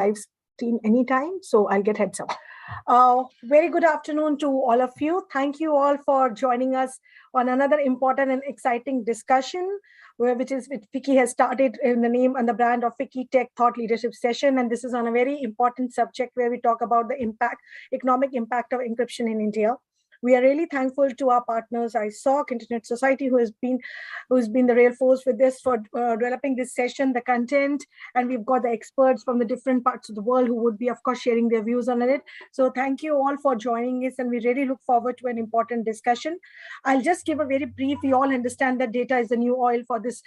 live stream anytime, so I'll get heads up. Very good afternoon to all of you. Thank you all for joining us on another important and exciting discussion, which Vicky has started in the name and the brand of Vicky Tech Thought Leadership Session. And this is on a very important subject where we talk about the economic impact of encryption in India. We are really thankful to our partners, ISOC, Internet Society, who's been the real force with this for developing this session, the content, and we've got the experts from the different parts of the world who would be, of course, sharing their views on it. So thank you all for joining us, and we really look forward to an important discussion. I'll just give a very brief. We all understand that data is the new oil for this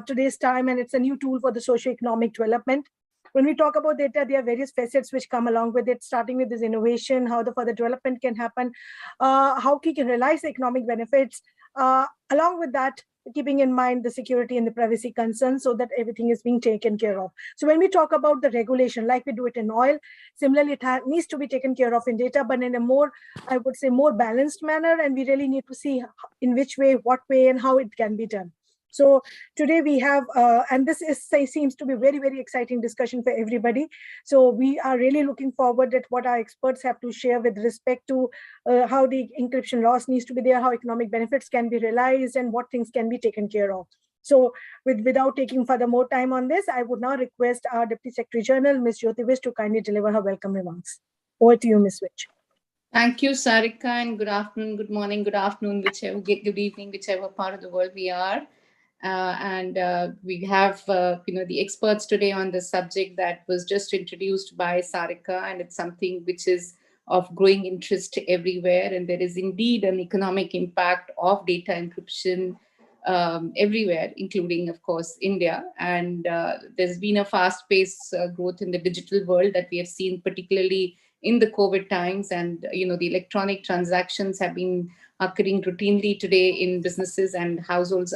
today's time, and it's a new tool for the socio-economic development. When we talk about data, there are various facets which come along with it, starting with this innovation, how the further development can happen, how we can realize the economic benefits. Along with that, keeping in mind the security and the privacy concerns so that everything is being taken care of. So when we talk about the regulation, like we do it in oil, similarly, it needs to be taken care of in data, but in a more, I would say, more balanced manner. And we really need to see in which way, what way, and how it can be done. So today we have, and this seems to be a very, very exciting discussion for everybody. So we are really looking forward at what our experts have to share with respect to how the encryption loss needs to be there, how economic benefits can be realized, and what things can be taken care of. So without taking further more time on this, I would now request our Deputy Secretary General, Ms. Jyoti Vish, to kindly deliver her welcome remarks. Over to you, Ms. Vish. Thank you, Sarika, and good afternoon, good morning, good afternoon, good evening, whichever part of the world we are. We have the experts today on the subject that was just introduced by Sarika, and it's something which is of growing interest everywhere, and there is indeed an economic impact of data encryption everywhere, including, of course, India. And there's been a fast-paced growth in the digital world that we have seen, particularly in the COVID times, and the electronic transactions have been occurring routinely today in businesses and households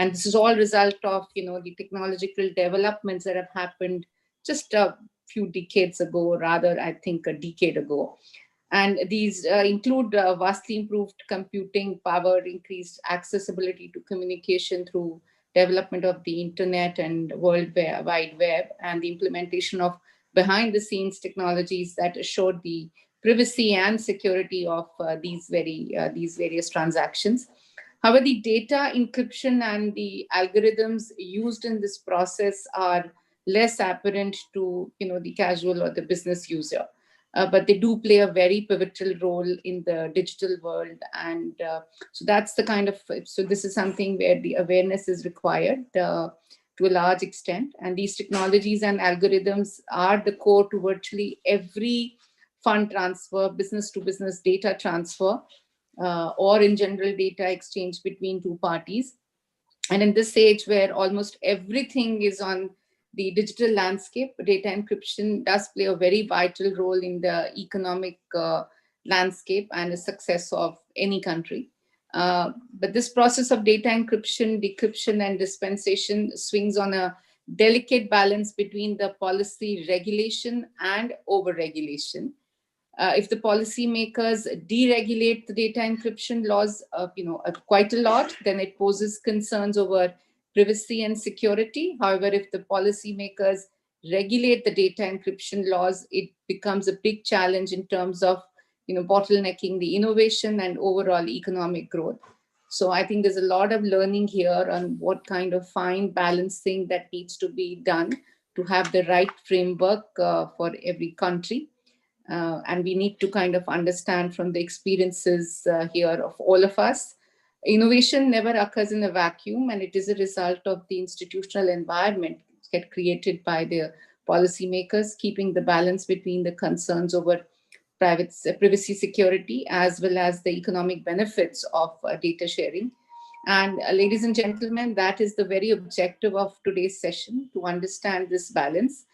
and this is all result of, the technological developments that have happened just a few decades ago, rather, I think a decade ago. And these include vastly improved computing power, increased accessibility to communication through development of the internet and World Wide Web, and the implementation of behind-the-scenes technologies that assured the privacy and security of these various transactions. However, the data encryption and the algorithms used in this process are less apparent to the casual or the business user, but they do play a very pivotal role in the digital world, and so that's the kind of so this is something where the awareness is required to a large extent, and these technologies and algorithms are the core to virtually every fund transfer, business to business data transfer, or in general data exchange between two parties. And in this age where almost everything is on the digital landscape, data encryption does play a very vital role in the economic landscape and the success of any country. But this process of data encryption, decryption, and dispensation swings on a delicate balance between the policy regulation and over-regulation. If the policymakers deregulate the data encryption laws, quite a lot, then it poses concerns over privacy and security. However, if the policymakers regulate the data encryption laws, it becomes a big challenge in terms of, bottlenecking the innovation and overall economic growth. So I think there's a lot of learning here on what kind of fine balancing that needs to be done to have the right framework for every country. And we need to kind of understand from the experiences here of all of us. Innovation never occurs in a vacuum, and it is a result of the institutional environment get created by the policymakers, keeping the balance between the concerns over privacy, security, as well as the economic benefits of data sharing. And ladies and gentlemen, that is the very objective of today's session, to understand this balance.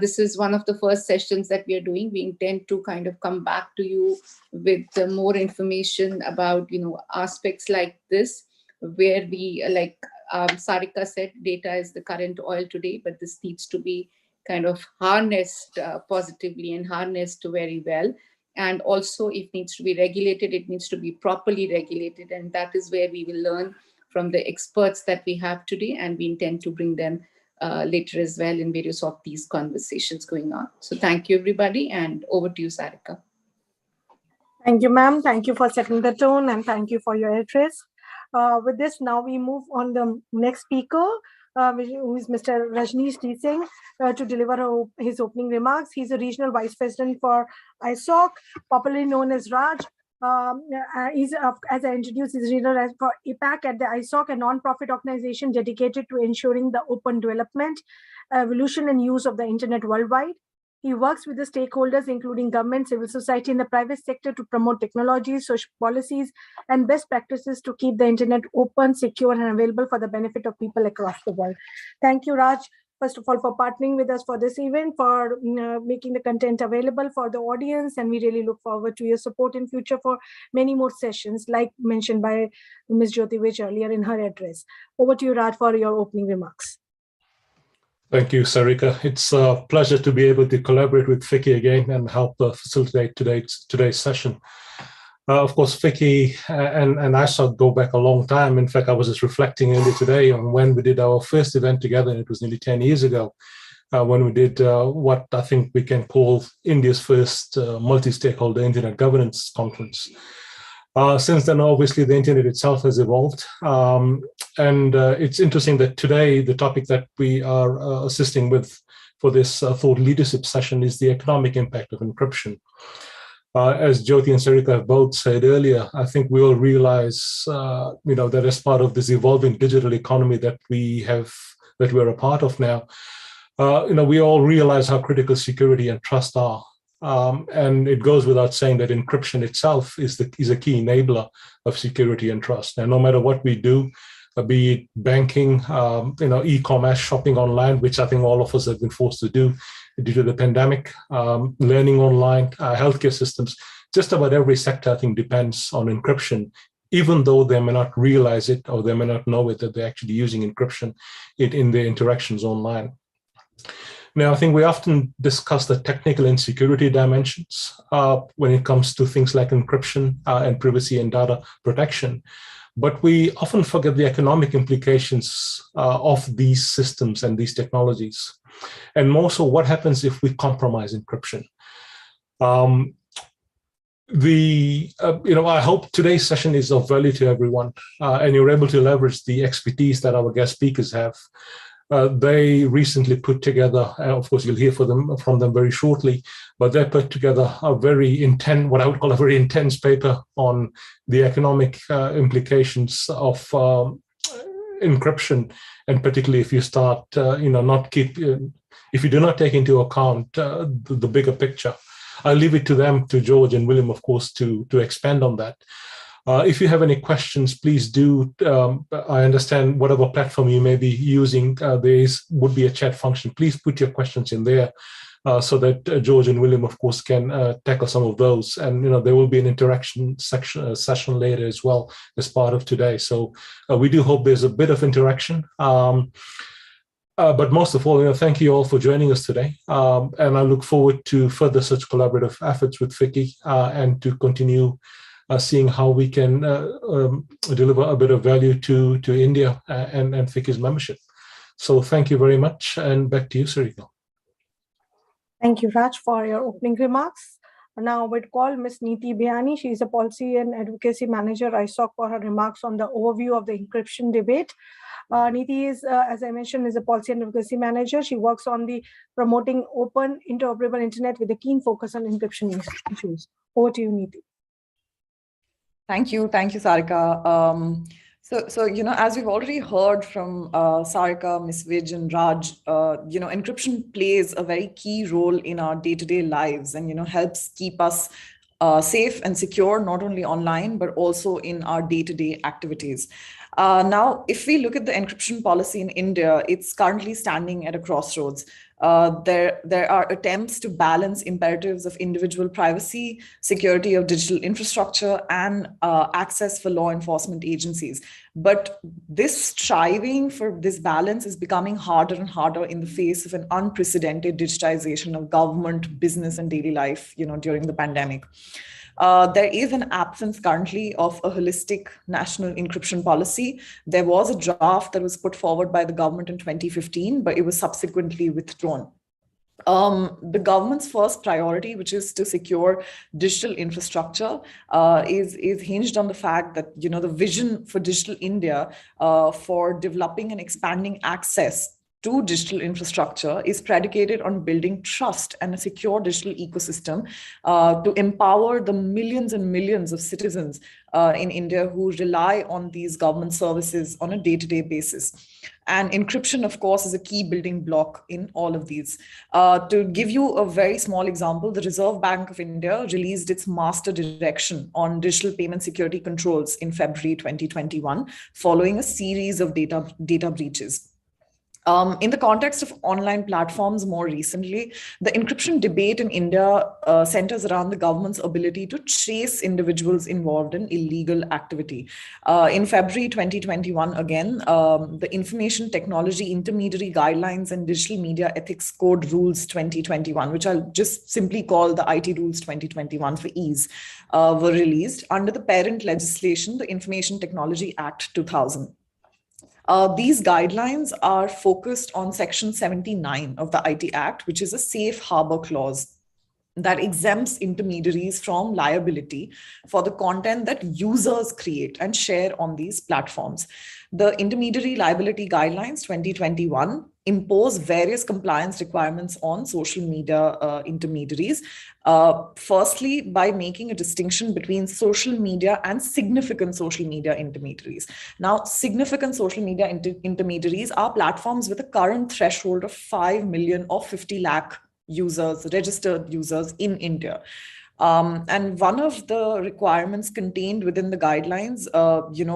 This is one of the first sessions that we are doing. We intend to kind of come back to you with more information about, aspects like this, where we, like Sarika said, data is the current oil today, but this needs to be kind of harnessed positively and harnessed very well. And also, if it needs to be regulated, it needs to be properly regulated. And that is where we will learn from the experts that we have today, and we intend to bring them later as well in various of these conversations going on. So thank you, everybody, and over to you, Sarika. Thank you, ma'am. Thank you for setting the tone, and thank you for your address. With this, now we move on the next speaker, who is Mr. Rajneesh T. Singh, to deliver his opening remarks. He's a regional vice president for ISOC, popularly known as Raj. As I introduced, he's regional for APAC at the ISOC, a non-profit organization dedicated to ensuring the open development, evolution, and use of the internet worldwide. He works with the stakeholders, including government, civil society, and the private sector to promote technologies, social policies, and best practices to keep the internet open, secure, and available for the benefit of people across the world. Thank you, Raj, first of all, for partnering with us for this event, for making the content available for the audience, and we really look forward to your support in future for many more sessions, like mentioned by Ms. Jyoti Vij earlier in her address. Over to you, Raj, for your opening remarks. Thank you, Sarika. It's a pleasure to be able to collaborate with Vicky again and help facilitate today's session. Of course, Vicky and ISOC go back a long time. In fact, I was just reflecting earlier today on when we did our first event together, and it was nearly 10 years ago, when we did what I think we can call India's first multi-stakeholder internet governance conference. Since then, obviously, the internet itself has evolved. And it's interesting that today, the topic that we are assisting with for this thought leadership session is the economic impact of encryption. As Jyoti and Sarika have both said earlier, I think we all realize, that as part of this evolving digital economy that we're a part of now, we all realize how critical security and trust are. And it goes without saying that encryption itself is a key enabler of security and trust. And no matter what we do, be it banking, e-commerce, shopping online, which I think all of us have been forced to do due to the pandemic, learning online, healthcare systems, just about every sector, I think, depends on encryption, even though they may not realize it or they may not know it, that they're actually using encryption in their interactions online. Now, I think we often discuss the technical and security dimensions when it comes to things like encryption and privacy and data protection. But we often forget the economic implications of these systems and these technologies. And more so, what happens if we compromise encryption? I hope today's session is of value to everyone, and you're able to leverage the expertise that our guest speakers have. They recently put together, and of course you'll hear from them very shortly, but they put together a very intense, what I would call a very intense paper on the economic implications of encryption, and particularly if you start, if you do not take into account the bigger picture. I'll leave it to them, to George and William, of course, to expand on that. If you have any questions, please do. I understand whatever platform you may be using, would be a chat function. Please put your questions in there so that George and William, of course, can tackle some of those. And there will be an interaction session later as well as part of today. So we do hope there's a bit of interaction. But most of all, thank you all for joining us today. And I look forward to further such collaborative efforts with Vicky and to continue seeing how we can deliver a bit of value to India and Vicky's membership. So thank you very much, and back to you, Sarika. Thank you, Raj, for your opening remarks. Now we'd call Ms. Niti Bhayani. She is a Policy and Advocacy Manager, ISOC, for her remarks on the overview of the encryption debate. Niti is, as I mentioned, is a Policy and Advocacy Manager. She works on the promoting open, interoperable internet with a keen focus on encryption issues. Over to you, Niti. Thank you, Sarika. So as we've already heard from Sarika, Ms. Vij, and Raj, encryption plays a very key role in our day-to-day lives, and helps keep us safe and secure, not only online but also in our day-to-day activities. Now, if we look at the encryption policy in India, it's currently standing at a crossroads. There are attempts to balance imperatives of individual privacy, security of digital infrastructure, and access for law enforcement agencies. But this striving for this balance is becoming harder and harder in the face of an unprecedented digitization of government, business, and daily life, during the pandemic. There is an absence currently of a holistic national encryption policy. There was a draft that was put forward by the government in 2015, but it was subsequently withdrawn. The government's first priority, which is to secure digital infrastructure, is hinged on the fact that the vision for Digital India for developing and expanding access to digital infrastructure is predicated on building trust and a secure digital ecosystem to empower the millions and millions of citizens in India who rely on these government services on a day-to-day basis. And encryption, of course, is a key building block in all of these. To give you a very small example, the Reserve Bank of India released its master direction on digital payment security controls in February 2021, following a series of data breaches. In the context of online platforms more recently, the encryption debate in India centers around the government's ability to trace individuals involved in illegal activity. In February 2021, again, the Information Technology Intermediary Guidelines and Digital Media Ethics Code Rules 2021, which I'll just simply call the IT Rules 2021 for ease, were released under the parent legislation, the Information Technology Act 2000. These guidelines are focused on Section 79 of the IT Act, which is a safe harbor clause that exempts intermediaries from liability for the content that users create and share on these platforms. The Intermediary Liability Guidelines 2021 impose various compliance requirements on social media intermediaries. Firstly, by making a distinction between social media and significant social media intermediaries. Now, significant social media intermediaries are platforms with a current threshold of 5 million or 50 lakh users, registered users in India. And one of the requirements contained within the guidelines,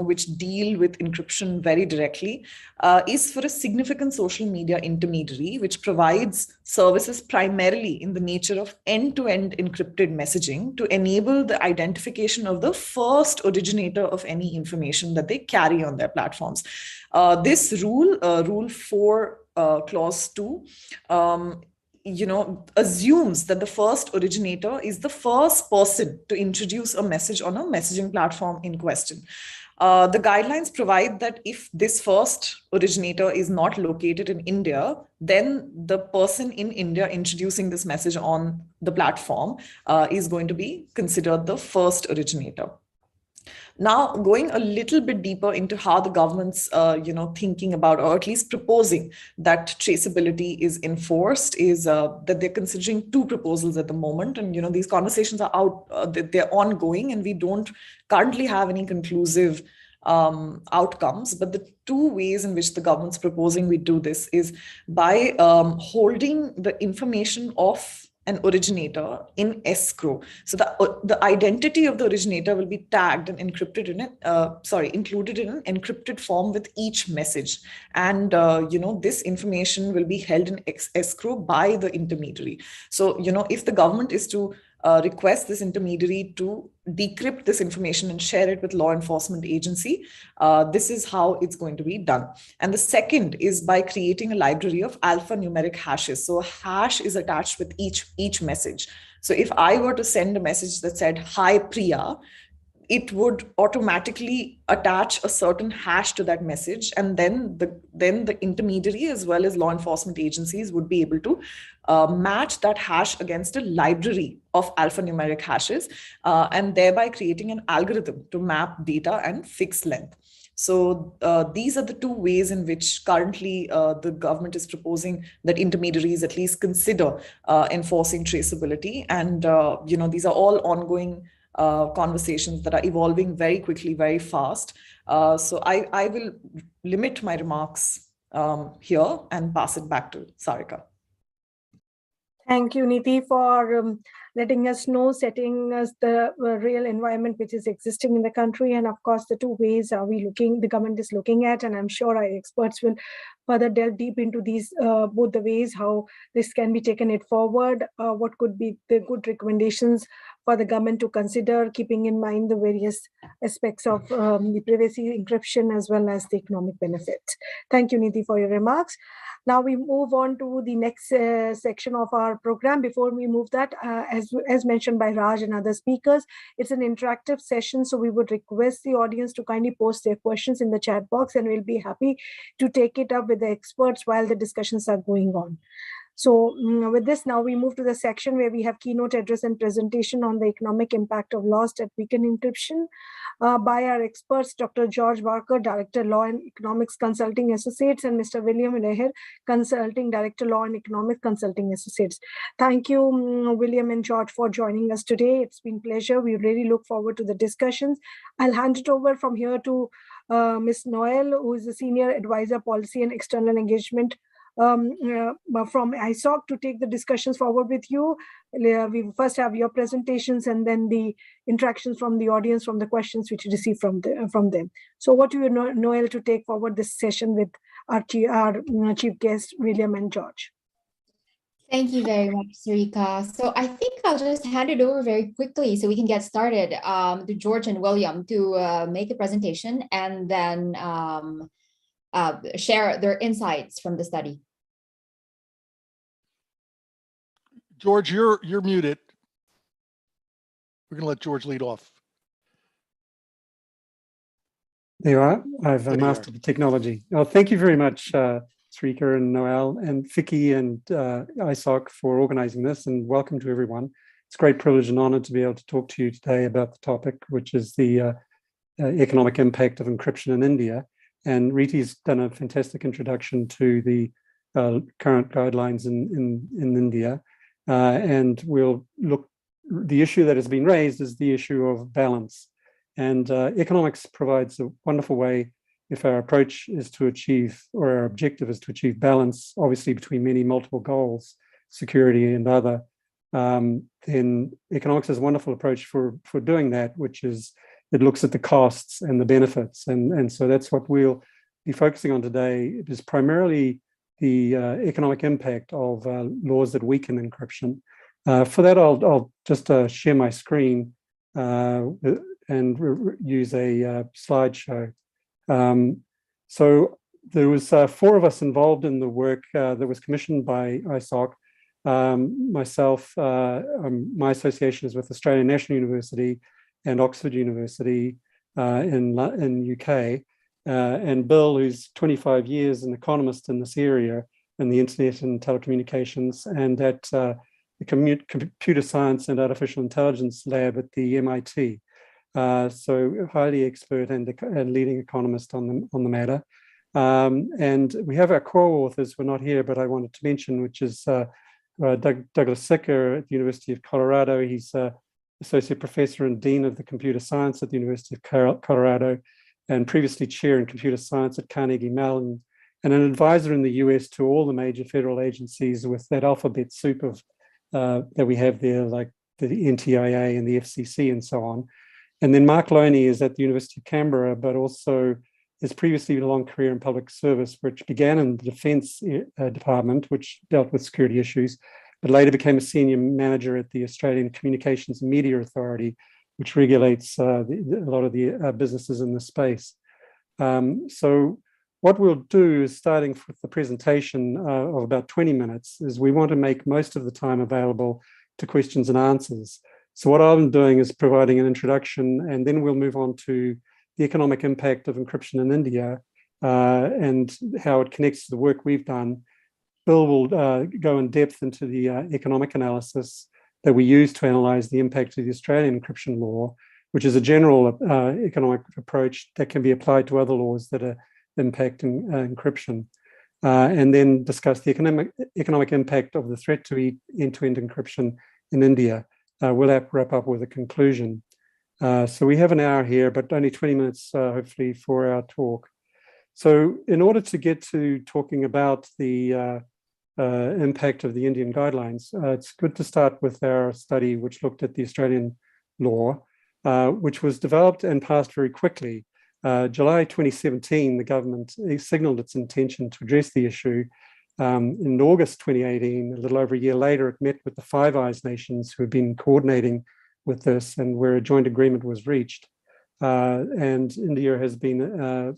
which deal with encryption very directly, is for a significant social media intermediary, which provides services primarily in the nature of end-to-end encrypted messaging to enable the identification of the first originator of any information that they carry on their platforms. This rule, Rule 4, Clause 2, assumes that the first originator is the first person to introduce a message on a messaging platform in question. The guidelines provide that if this first originator is not located in India, then the person in India introducing this message on the platform is going to be considered the first originator. Now, going a little bit deeper into how the government's, thinking about, or at least proposing that traceability is enforced, is that they're considering two proposals at the moment. And, these conversations are out, they're ongoing, and we don't currently have any conclusive outcomes. But the two ways in which the government's proposing we do this is by holding the information of an originator in escrow. So the identity of the originator will be tagged and encrypted in it, included in an encrypted form with each message. And, this information will be held in escrow by the intermediary. So, if the government is to request this intermediary to decrypt this information and share it with law enforcement agency, this is how it's going to be done. And the second is by creating a library of alphanumeric hashes. So a hash is attached with each message. So if I were to send a message that said, "Hi, Priya," it would automatically attach a certain hash to that message. And then the intermediary as well as law enforcement agencies would be able to match that hash against a library of alphanumeric hashes, and thereby creating an algorithm to map data and fix length. So these are the two ways in which currently the government is proposing that intermediaries at least consider enforcing traceability. And, these are all ongoing conversations that are evolving very quickly, very fast. So I will limit my remarks here and pass it back to Sarika. Thank you, Niti, for letting us know, setting us the real environment which is existing in the country. And of course, the two ways the government is looking at, and I'm sure our experts will further delve deep into these, both the ways how this can be taken it forward, what could be the good recommendations for the government to consider, keeping in mind the various aspects of the privacy, encryption, as well as the economic benefits. Thank you, Niti, for your remarks. Now we move on to the next section of our program. Before we move that, as mentioned by Raj and other speakers, it's an interactive session. So we would request the audience to kindly post their questions in the chat box, and we'll be happy to take it up with the experts while the discussions are going on. So with this, now we move to the section where we have keynote address and presentation on the economic impact of loss that weaken encryption by our experts, Dr. George Barker, Director Law and Economics Consulting Associates, and Mr. William Leher, Consulting Director Law and Economic Consulting Associates. Thank you, William and George, for joining us today. It's been a pleasure. We really look forward to the discussions. I'll hand it over from here to Ms. Noel, who is the Senior Advisor, Policy and External Engagement from ISOC, to take the discussions forward with you. We first have your presentations and then the interactions from the audience, from the questions which you receive from them. So what do you know, Noel, to take forward this session with our chief guests, William and George? Thank you very much, Sarika. So I think I'll just hand it over very quickly so we can get started to George and William to make a presentation and then share their insights from the study. George, you're muted. We're going to let George lead off. There you are. I've mastered the technology. Well, thank you very much, Sarika and Noel and Vicky and ISOC for organizing this, and welcome to everyone. It's a great privilege and honor to be able to talk to you today about the topic, which is the economic impact of encryption in India. And Riti's done a fantastic introduction to the current guidelines in India. And we'll look, the issue that has been raised is the issue of balance. And economics provides a wonderful way, if our approach is to achieve, or our objective is to achieve balance, obviously between many multiple goals, security and other, then economics is a wonderful approach for doing that, which is it looks at the costs and the benefits. And so that's what we'll be focusing on today. It is primarily the economic impact of laws that weaken encryption. For that, I'll just share my screen and use a slideshow. So there was 4 of us involved in the work that was commissioned by ISOC. Myself, my association is with Australian National University and Oxford University in UK. And Bill, who's 25 years an economist in this area in the internet and telecommunications, and at the computer science and artificial intelligence lab at the MIT. So highly expert and leading economist on the matter. And we have our co-authors, we're not here, but I wanted to mention, which is Douglas Sicker at the University of Colorado. He's associate professor and dean of the computer science at the University of Colorado, and previously chair in computer science at Carnegie Mellon, and an advisor in the US to all the major federal agencies with that alphabet soup of that we have there, like the NTIA and the FCC and so on. And then Mark Loney is at the University of Canberra, but also has previously a long career in public service, which began in the Defence Department, which dealt with security issues, but later became a senior manager at the Australian Communications and Media Authority, which regulates a lot of the businesses in the space. So what we'll do is, starting with the presentation of about 20 minutes, is we want to make most of the time available to questions and answers. So what I'm doing is providing an introduction, and then we'll move on to the economic impact of encryption in India and how it connects to the work we've done. Bill will go in depth into the economic analysis that we use to analyze the impact of the Australian encryption law, which is a general economic approach that can be applied to other laws that are impacting encryption, and then discuss the economic impact of the threat to end-to-end encryption in India. We'll wrap up with a conclusion. So we have an hour here, but only 20 minutes, hopefully, for our talk. So in order to get to talking about the impact of the Indian guidelines, it's good to start with our study, which looked at the Australian law, which was developed and passed very quickly. July 2017, the government signaled its intention to address the issue. In August 2018, a little over a year later, it met with the Five Eyes nations who have been coordinating with this, and where a joint agreement was reached. And India has been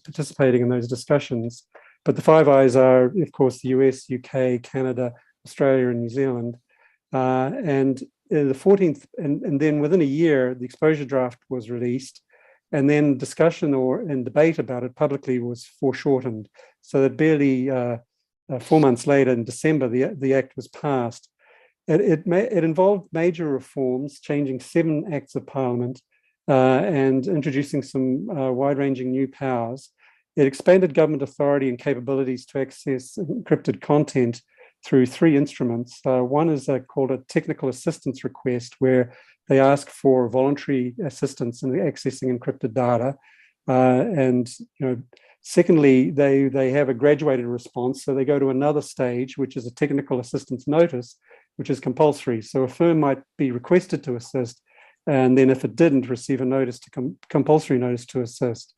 participating in those discussions. But the Five Eyes are, of course, the US, UK, Canada, Australia, and New Zealand. And the 14th, and then within a year, the exposure draft was released, and then discussion and debate about it publicly was foreshortened, so that barely 4 months later, in December, the act was passed. It involved major reforms, changing 7 acts of parliament and introducing some wide-ranging new powers. It expanded government authority and capabilities to access encrypted content through 3 instruments. One is called a technical assistance request, where they ask for voluntary assistance in accessing encrypted data. And secondly, they have a graduated response. So they go to another stage, which is a technical assistance notice, which is compulsory. So a firm might be requested to assist, and then if it didn't, receive a notice to compulsory notice to assist.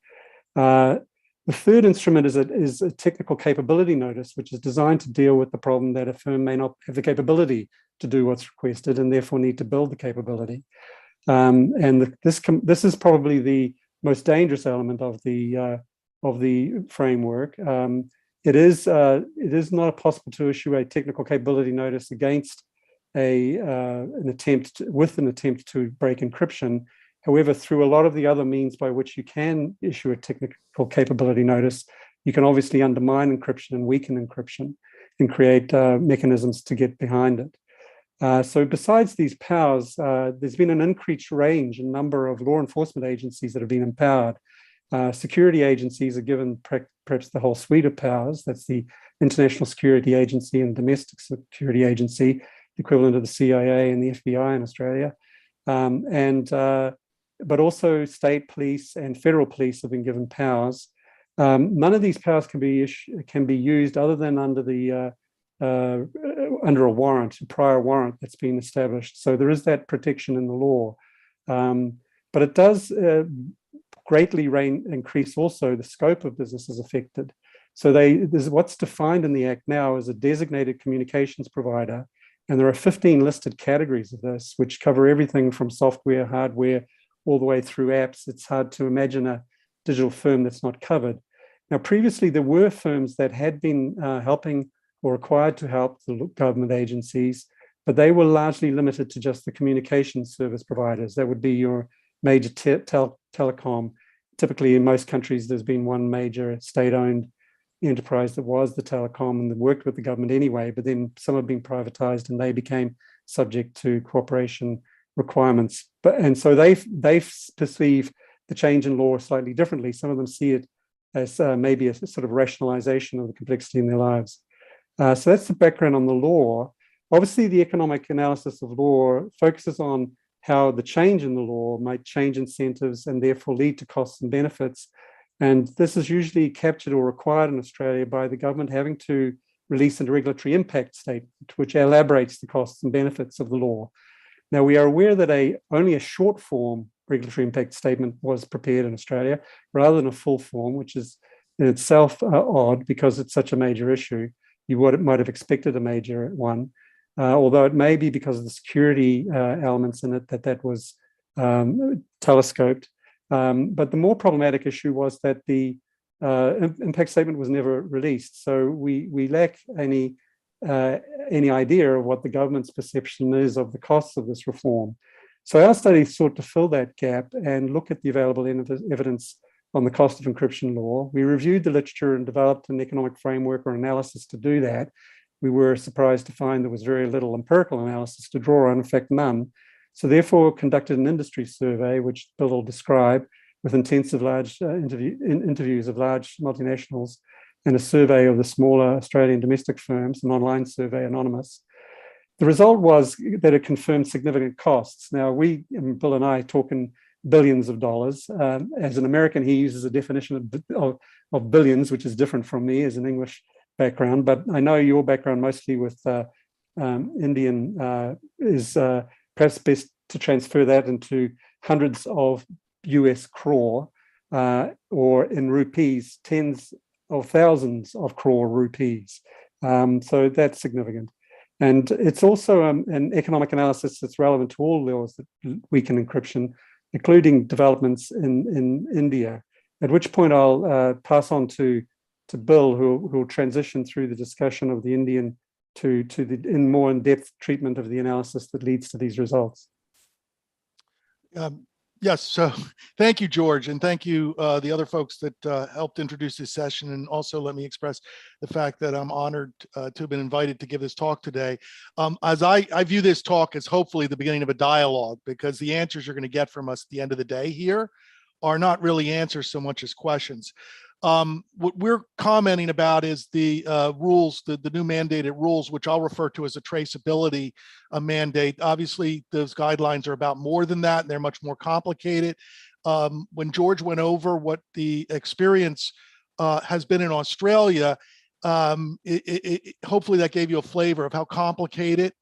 The third instrument is a technical capability notice, which is designed to deal with the problem that a firm may not have the capability to do what's requested and therefore need to build the capability. This is probably the most dangerous element of the framework. It is not possible to issue a technical capability notice against an attempt to break encryption. However, through a lot of the other means by which you can issue a technical capability notice, you can obviously undermine encryption and weaken encryption and create mechanisms to get behind it. So besides these powers, there's been an increased range and number of law enforcement agencies that have been empowered. Security agencies are given perhaps the whole suite of powers. That's the International Security Agency and Domestic Security Agency, the equivalent of the CIA and the FBI in Australia. But also state police and federal police have been given powers. None of these powers can be used other than under a warrant, a prior warrant that's been established. So there is that protection in the law. But it does greatly increase also the scope of businesses affected. So what's defined in the Act now as a designated communications provider. And there are 15 listed categories of this, which cover everything from software, hardware, all the way through apps. It's hard to imagine a digital firm that's not covered. Now, previously, there were firms that had been helping or required to help the government agencies, but they were largely limited to just the communications service providers. That would be your major telecom. Typically, in most countries, there's been one major state-owned enterprise that was the telecom and that worked with the government anyway, but then some have been privatized and they became subject to cooperation requirements. And so they perceive the change in law slightly differently. Some of them see it as maybe a sort of rationalization of the complexity in their lives. So that's the background on the law. Obviously, the economic analysis of law focuses on how the change in the law might change incentives and therefore lead to costs and benefits. And this is usually captured or required in Australia by the government having to release a regulatory impact statement, which elaborates the costs and benefits of the law. Now, we are aware that only a short form regulatory impact statement was prepared in Australia rather than a full form, which is in itself odd because it's such a major issue. You might have expected a major one, although it may be because of the security elements in it that was telescoped. But the more problematic issue was that the impact statement was never released. So we lack any idea of what the government's perception is of the costs of this reform. So our study sought to fill that gap and look at the available evidence on the cost of encryption law. We reviewed the literature and developed an economic framework or analysis to do that. We were surprised to find there was very little empirical analysis to draw on, in fact, none. So therefore conducted an industry survey, which Bill will describe, with intensive large interviews of large multinationals and a survey of the smaller Australian domestic firms, an online survey, anonymous. The result was that it confirmed significant costs. Now, Bill and I, talk in billions of dollars. As an American, he uses a definition of billions, which is different from me as an English background. But I know your background mostly with Indian is perhaps best to transfer that into hundreds of US crore, or in rupees, tens of thousands of crore rupees. So that's significant. And it's also an economic analysis that's relevant to all laws that weaken encryption, including developments in India, at which point I'll pass on to Bill, who will transition through the discussion of the Indian to the more in-depth treatment of the analysis that leads to these results. Yes, so thank you, George, and thank you, the other folks that helped introduce this session. And also let me express the fact that I'm honored to have been invited to give this talk today. As I view this talk as hopefully the beginning of a dialogue, because the answers you're going to get from us at the end of the day here are not really answers so much as questions. What we're commenting about is the rules, the new mandated rules, which I'll refer to as a traceability mandate. Obviously, those guidelines are about more than that, and they're much more complicated. When George went over what the experience has been in Australia, hopefully that gave you a flavor of how complicated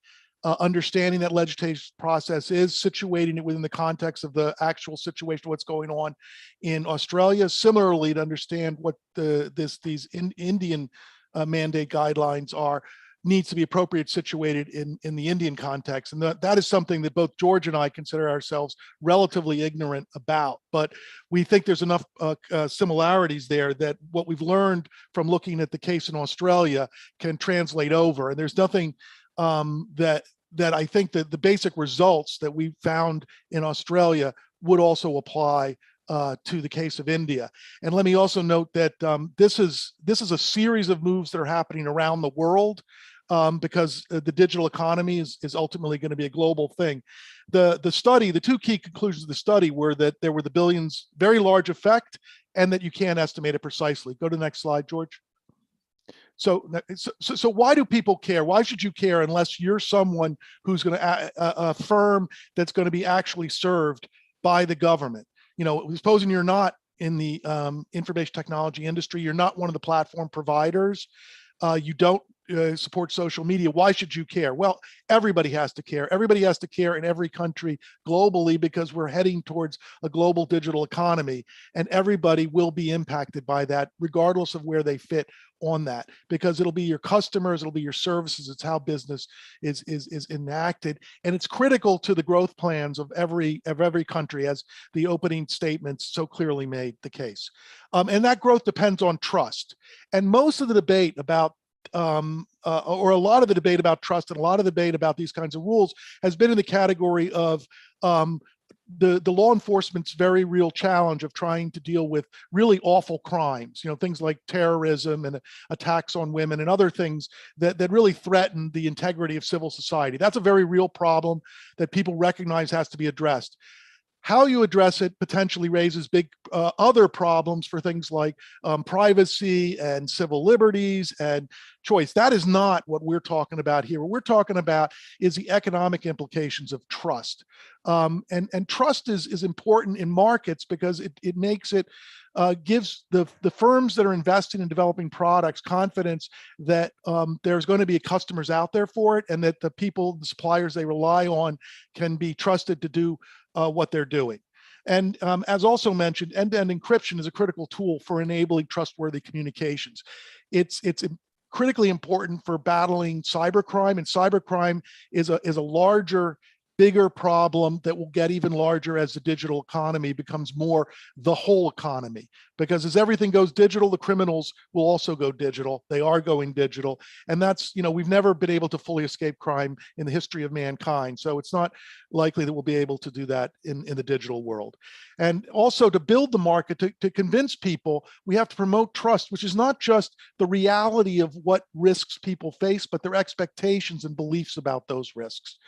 understanding that legislation process is, situating it within the context of the actual situation, what's going on in Australia. Similarly, to understand what these Indian mandate guidelines are, needs to be appropriate situated in the Indian context. And that is something that both George and I consider ourselves relatively ignorant about. But we think there's enough similarities there that what we've learned from looking at the case in Australia can translate over. And there's nothing that I think that the basic results that we found in Australia would also apply to the case of India. And let me also note that this is a series of moves that are happening around the world because the digital economy is ultimately going to be a global thing. The study, the two key conclusions of the study were that there were the billions, very large effect, and that you can't estimate it precisely. Go to the next slide, George. So why do people care? Why should you care unless you're someone who's going to a firm that's going to be actually served by the government? You know, supposing you're not in the information technology industry, you're not one of the platform providers, you don't support social media, why should you care? Well, everybody has to care. Everybody has to care in every country globally because we're heading towards a global digital economy, and everybody will be impacted by that regardless of where they fit on that, because it'll be your customers, it'll be your services, it's how business is enacted, and it's critical to the growth plans of every country, as the opening statements so clearly made the case. And that growth depends on trust. And most of the debate about or a lot of the debate about trust and a lot of the debate about these kinds of rules has been in the category of the law enforcement's very real challenge of trying to deal with really awful crimes, you know, things like terrorism and attacks on women and other things that really threaten the integrity of civil society. That's a very real problem that people recognize has to be addressed. How you address it potentially raises big other problems for things like privacy and civil liberties and choice. That is not what we're talking about here. What we're talking about is the economic implications of trust. And trust is important in markets because it makes it, gives the firms that are investing in developing products confidence that there's going to be customers out there for it, and that the people, the suppliers they rely on can be trusted to do what they're doing. And as also mentioned, end-to-end encryption is a critical tool for enabling trustworthy communications. It's critically important for battling cybercrime, and cybercrime is a larger, bigger problem that will get even larger as the digital economy becomes more the whole economy. Because as everything goes digital, the criminals will also go digital. They are going digital. And that's, you know, we've never been able to fully escape crime in the history of mankind. So it's not likely that we'll be able to do that in the digital world. And also to build the market, to convince people, we have to promote trust, which is not just the reality of what risks people face, but their expectations and beliefs about those risks.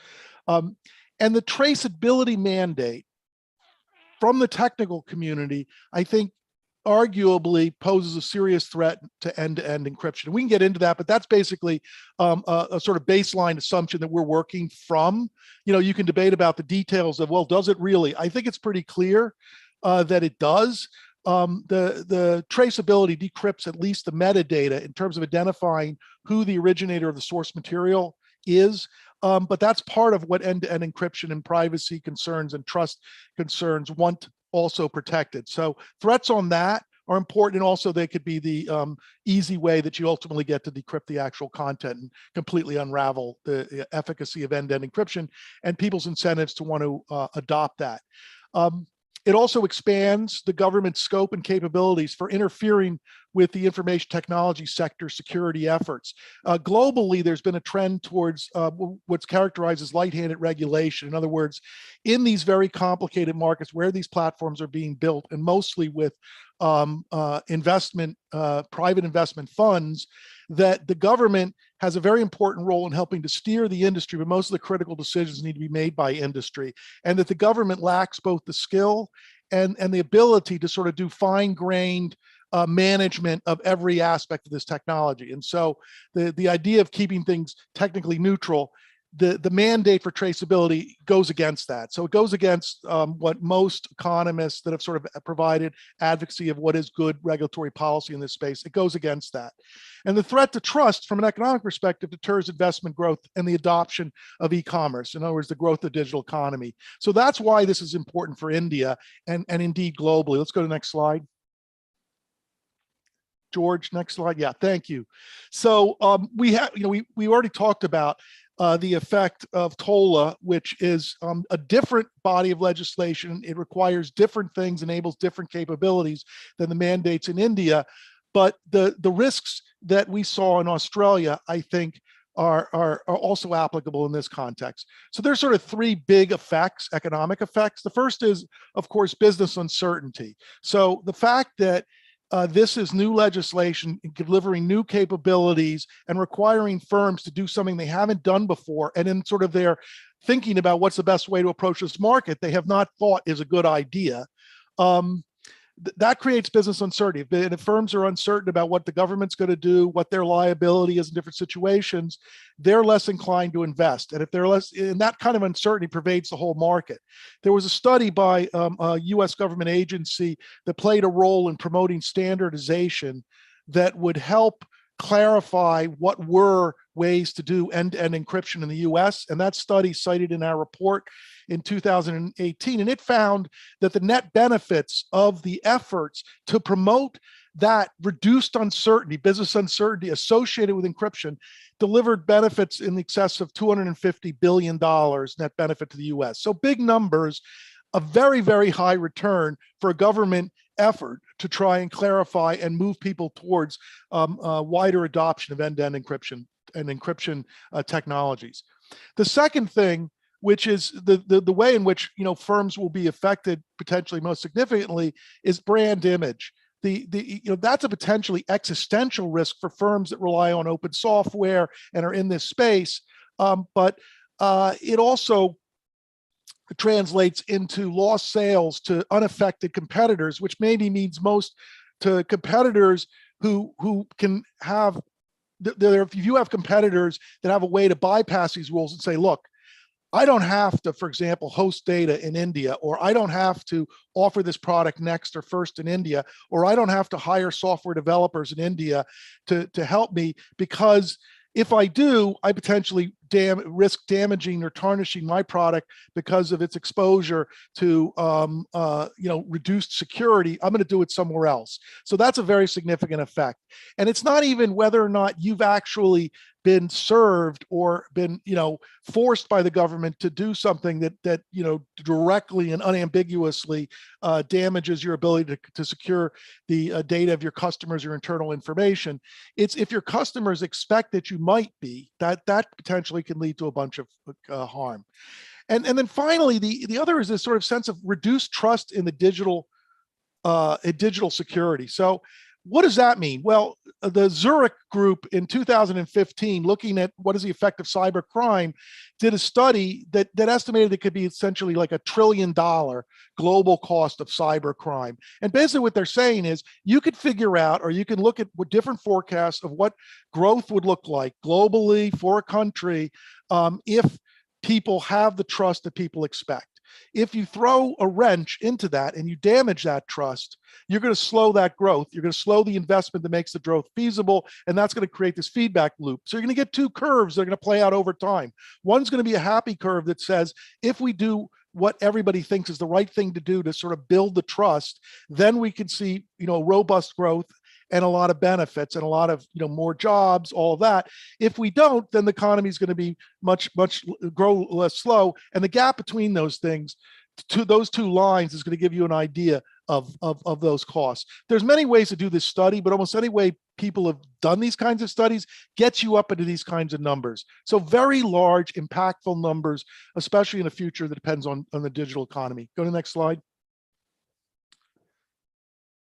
And the traceability mandate from the technical community, I think, arguably poses a serious threat to end-to-end encryption. We can get into that, but that's basically a sort of baseline assumption that we're working from. You know, you can debate about the details of, well, does it really? I think it's pretty clear that it does. The traceability decrypts at least the metadata in terms of identifying who the originator of the source material is. But that's part of what end-to-end encryption and privacy concerns and trust concerns want also protected. So threats on that are important, and also they could be the easy way that you ultimately get to decrypt the actual content and completely unravel the efficacy of end-to-end encryption and people's incentives to want to adopt that. It also expands the government's scope and capabilities for interfering with the information technology sector security efforts. Globally, there's been a trend towards what's characterized as light-handed regulation. In other words, in these very complicated markets where these platforms are being built, and mostly with private investment funds, that the government has a very important role in helping to steer the industry, but most of the critical decisions need to be made by industry, and that the government lacks both the skill and the ability to sort of do fine-grained management of every aspect of this technology. And so the idea of keeping things technically neutral, the mandate for traceability goes against that. So it goes against what most economists that have sort of provided advocacy of what is good regulatory policy in this space, it goes against that. And the threat to trust from an economic perspective deters investment growth and the adoption of e-commerce. In other words, the growth of the digital economy. So that's why this is important for India and indeed globally. Let's go to the next slide. George, next slide. Yeah, thank you. So we already talked about the effect of TOLA, which is a different body of legislation. It requires different things, enables different capabilities than the mandates in India. But the risks that we saw in Australia, I think, are also applicable in this context. So there's sort of three big effects, economic effects. The first is, of course, business uncertainty. So the fact that this is new legislation delivering new capabilities and requiring firms to do something they haven't done before, and in sort of their thinking about what's the best way to approach this market, they have not thought is a good idea. That creates business uncertainty. If firms are uncertain about what the government's going to do, what their liability is in different situations, they're less inclined to invest. And if they're less, and that kind of uncertainty pervades the whole market. There was a study by a US government agency that played a role in promoting standardization that would help clarify what were ways to do end-to-end encryption in the US. And that study cited in our report in 2018. And it found that the net benefits of the efforts to promote that reduced uncertainty, business uncertainty associated with encryption, delivered benefits in excess of $250 billion net benefit to the US. So big numbers, a very, very high return for a government effort to try and clarify and move people towards wider adoption of end-to-end encryption and encryption technologies. The second thing, which is the way in which firms will be affected potentially most significantly, is brand image. That's a potentially existential risk for firms that rely on open software and are in this space, but it also translates into lost sales to unaffected competitors, which maybe means most to competitors who can have, if you have competitors that have a way to bypass these rules and say, look, I don't have to, for example, host data in India, or I don't have to offer this product next or first in India, or I don't have to hire software developers in India to help me, because if I do, I potentially risk damaging or tarnishing my product because of its exposure to reduced security. I'm going to do it somewhere else. So that's a very significant effect. And it's not even whether or not you've actually been served or been forced by the government to do something that directly and unambiguously damages your ability to secure the data of your customers, your internal information. It's if your customers expect that you might be, that potentially can lead to a bunch of harm. And then finally, the other is this sort of sense of reduced trust in the digital security. So what does that mean? Well, the Zurich group in 2015, looking at what is the effect of cyber crime, did a study that estimated it could be essentially like $1 trillion global cost of cyber crime. And basically what they're saying is you could figure out, or you can look at what different forecasts of what growth would look like globally for a country if people have the trust that people expect. If you throw a wrench into that and you damage that trust, you're going to slow that growth. You're going to slow the investment that makes the growth feasible, and that's going to create this feedback loop. So you're going to get two curves that are going to play out over time. One's going to be a happy curve that says, if we do what everybody thinks is the right thing to do to sort of build the trust, then we can see, robust growth and a lot of benefits and a lot of more jobs, all of that. If we don't, then the economy is going to be much grow less slow, and the gap between those things, those two lines, is going to give you an idea of those costs. There's many ways to do this study, but almost any way people have done these kinds of studies gets you up into these kinds of numbers. So very large, impactful numbers, especially in a future that depends on the digital economy. Go to the next slide.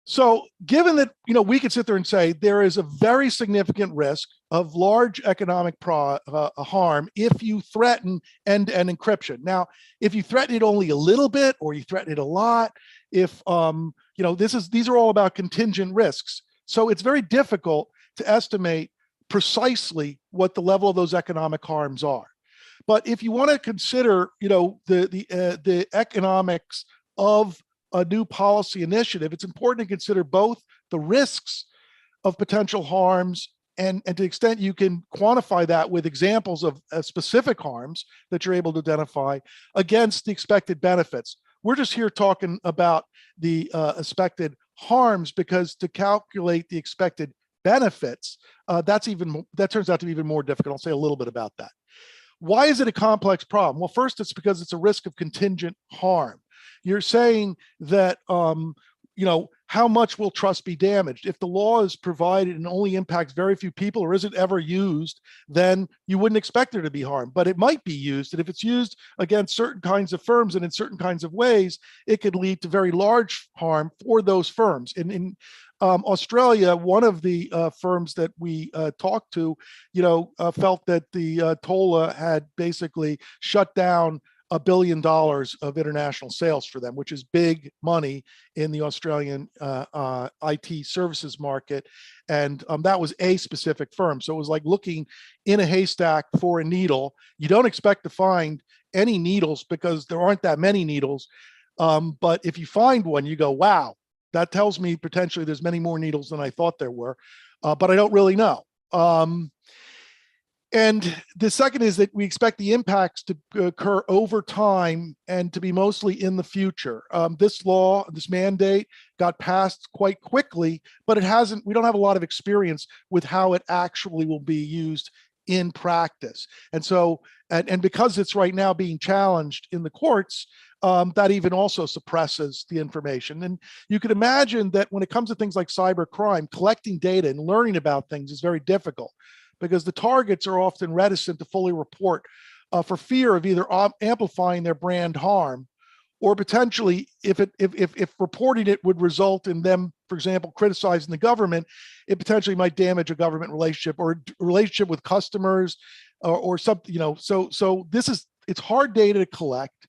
So given that, we could sit there and say there is a very significant risk of large economic harm if you threaten end-to-end encryption. Now, if you threaten it only a little bit or you threaten it a lot, if, these are all about contingent risks. So it's very difficult to estimate precisely what the level of those economic harms are. But if you want to consider, the economics of a new policy initiative, it's important to consider both the risks of potential harms and to the extent you can quantify that with examples of specific harms that you're able to identify against the expected benefits. We're just here talking about the expected harms because to calculate the expected benefits, that turns out to be even more difficult. I'll say a little bit about that. Why is it a complex problem? Well, first, it's because it's a risk of contingent harm. You're saying that, how much will trust be damaged? If the law is provided and only impacts very few people or isn't ever used, then you wouldn't expect there to be harm, but it might be used. And if it's used against certain kinds of firms and in certain kinds of ways, it could lead to very large harm for those firms. In Australia, one of the firms that we talked to, felt that the TOLA had basically shut down $1 billion of international sales for them, which is big money in the Australian IT services market. And that was a specific firm. So it was like looking in a haystack for a needle. You don't expect to find any needles because there aren't that many needles. But if you find one, you go, wow, that tells me potentially there's many more needles than I thought there were, but I don't really know. And the second is that we expect the impacts to occur over time and to be mostly in the future. This law, this mandate got passed quite quickly, but we don't have a lot of experience with how it actually will be used in practice. And so, and because it's right now being challenged in the courts, that even also suppresses the information. And you can imagine that when it comes to things like cybercrime, collecting data and learning about things is very difficult, because the targets are often reticent to fully report for fear of either amplifying their brand harm, or potentially if reporting it would result in them, for example, criticizing the government, it potentially might damage a government relationship or a relationship with customers or something, so it's hard data to collect.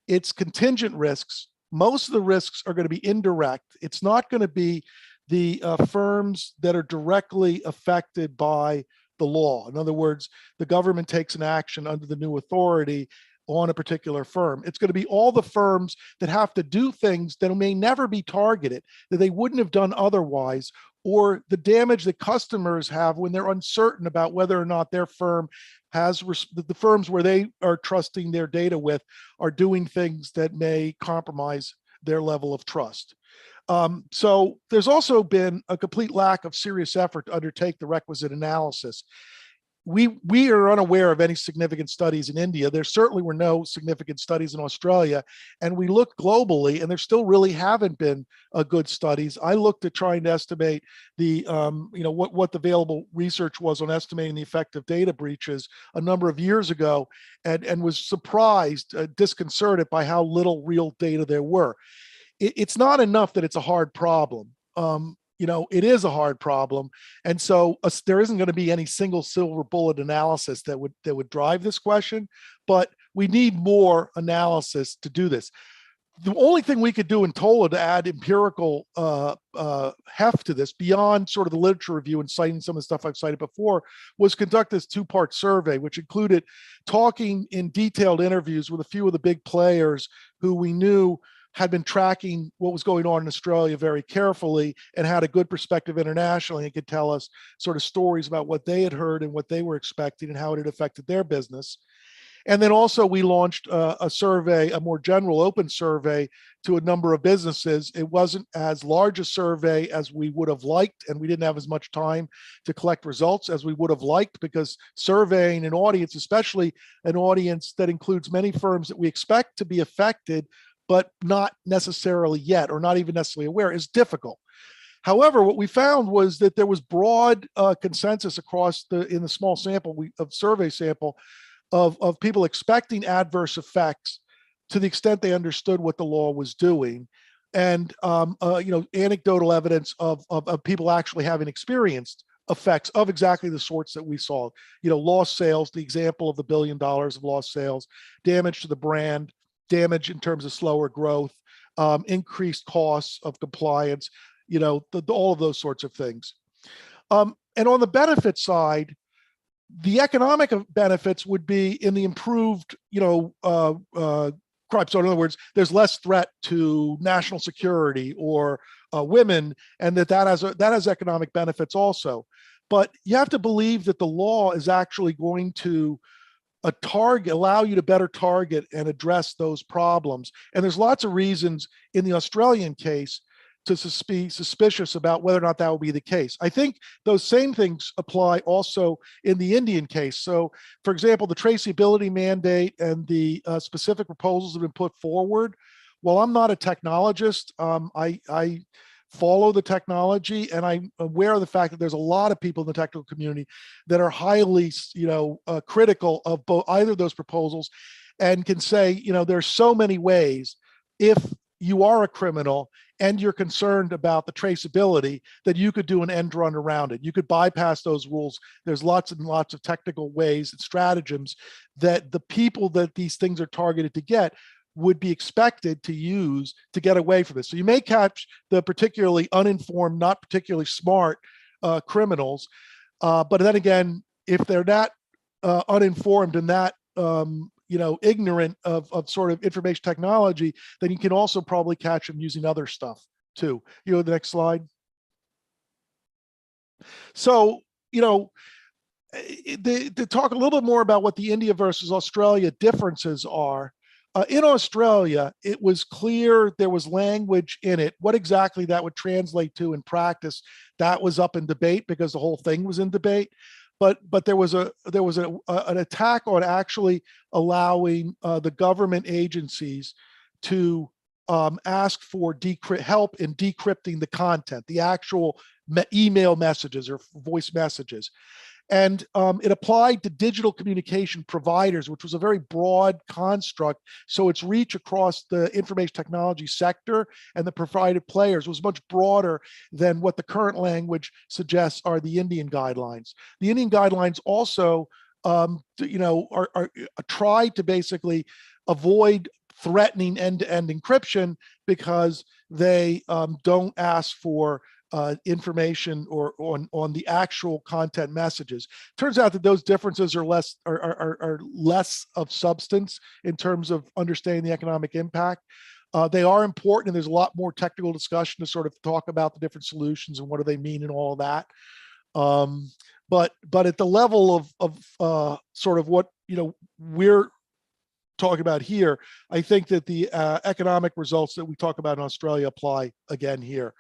It's contingent risks. Most of the risks are going to be indirect. It's not going to be the firms that are directly affected by the law. In other words, the government takes an action under the new authority on a particular firm. It's going to be all the firms that have to do things that may never be targeted, that they wouldn't have done otherwise, or the damage that customers have when they're uncertain about whether or not their firm has, the firms where they are trusting their data with are doing things that may compromise their level of trust. So there's also been a complete lack of serious effort to undertake the requisite analysis. We are unaware of any significant studies in India. There certainly were no significant studies in Australia, and we looked globally, and there still really haven't been good studies. I looked at trying to estimate the, what the available research was on estimating the effect of data breaches a number of years ago, and was surprised, disconcerted by how little real data there were. It's not enough that it's a hard problem. It is a hard problem. And so there isn't going to be any single silver bullet analysis that would drive this question, but we need more analysis to do this. The only thing we could do in TOLA to add empirical heft to this, beyond sort of the literature review and citing some of the stuff I've cited before, was conduct this two-part survey, which included talking in detailed interviews with a few of the big players who we knew had been tracking what was going on in Australia very carefully and had a good perspective internationally and could tell us sort of stories about what they had heard and what they were expecting and how it had affected their business. And then also we launched a survey, a more general open survey to a number of businesses. It wasn't as large a survey as we would have liked, and we didn't have as much time to collect results as we would have liked, because surveying an audience, especially an audience that includes many firms that we expect to be affected but not necessarily yet, or not even necessarily aware, is difficult. However, what we found was that there was broad consensus across in the small sample of survey sample of people expecting adverse effects to the extent they understood what the law was doing, and anecdotal evidence of people actually having experienced effects of exactly the sorts that we saw. Lost sales, the example of the $1 billion of lost sales, damage to the brand, damage in terms of slower growth, increased costs of compliance, all of those sorts of things. And on the benefit side, the economic benefits would be in the improved, crime. So in other words, there's less threat to national security or women, and that has economic benefits also. But you have to believe that the law is actually going to allow you to better target and address those problems. And there's lots of reasons in the Australian case to be suspicious about whether or not that will be the case. I think those same things apply also in the Indian case. So, for example, the traceability mandate and the specific proposals that have been put forward, while I'm not a technologist, I follow the technology, and I'm aware of the fact that there's a lot of people in the technical community that are highly, critical of either of those proposals, and can say, there's so many ways, if you are a criminal and you're concerned about the traceability, that you could do an end run around it. You could bypass those rules. There's lots and lots of technical ways and stratagems that the people that these things are targeted to get would be expected to use to get away from this. So you may catch the particularly uninformed, not particularly smart criminals, but then again, if they're not uninformed and that ignorant of sort of information technology, then you can also probably catch them using other stuff too. The next slide. So, to talk a little bit more about what the India versus Australia differences are. In Australia, it was clear there was language in it. What exactly that would translate to in practice, that was up in debate because the whole thing was in debate. But there was an attack on actually allowing the government agencies to ask for help in decrypting the content, the actual email messages or voice messages. And it applied to digital communication providers, which was a very broad construct. So its reach across the information technology sector and the provided players was much broader than what the current language suggests are the Indian guidelines. The Indian guidelines also, are tried to basically avoid threatening end-to-end encryption because they don't ask for information or on the actual content messages. Turns out that those differences are less of substance in terms of understanding the economic impact. They are important, and there's a lot more technical discussion to sort of talk about the different solutions and what do they mean and all of that. But at the level of sort of what we're talking about here, I think that the economic results that we talk about in Australia apply again here.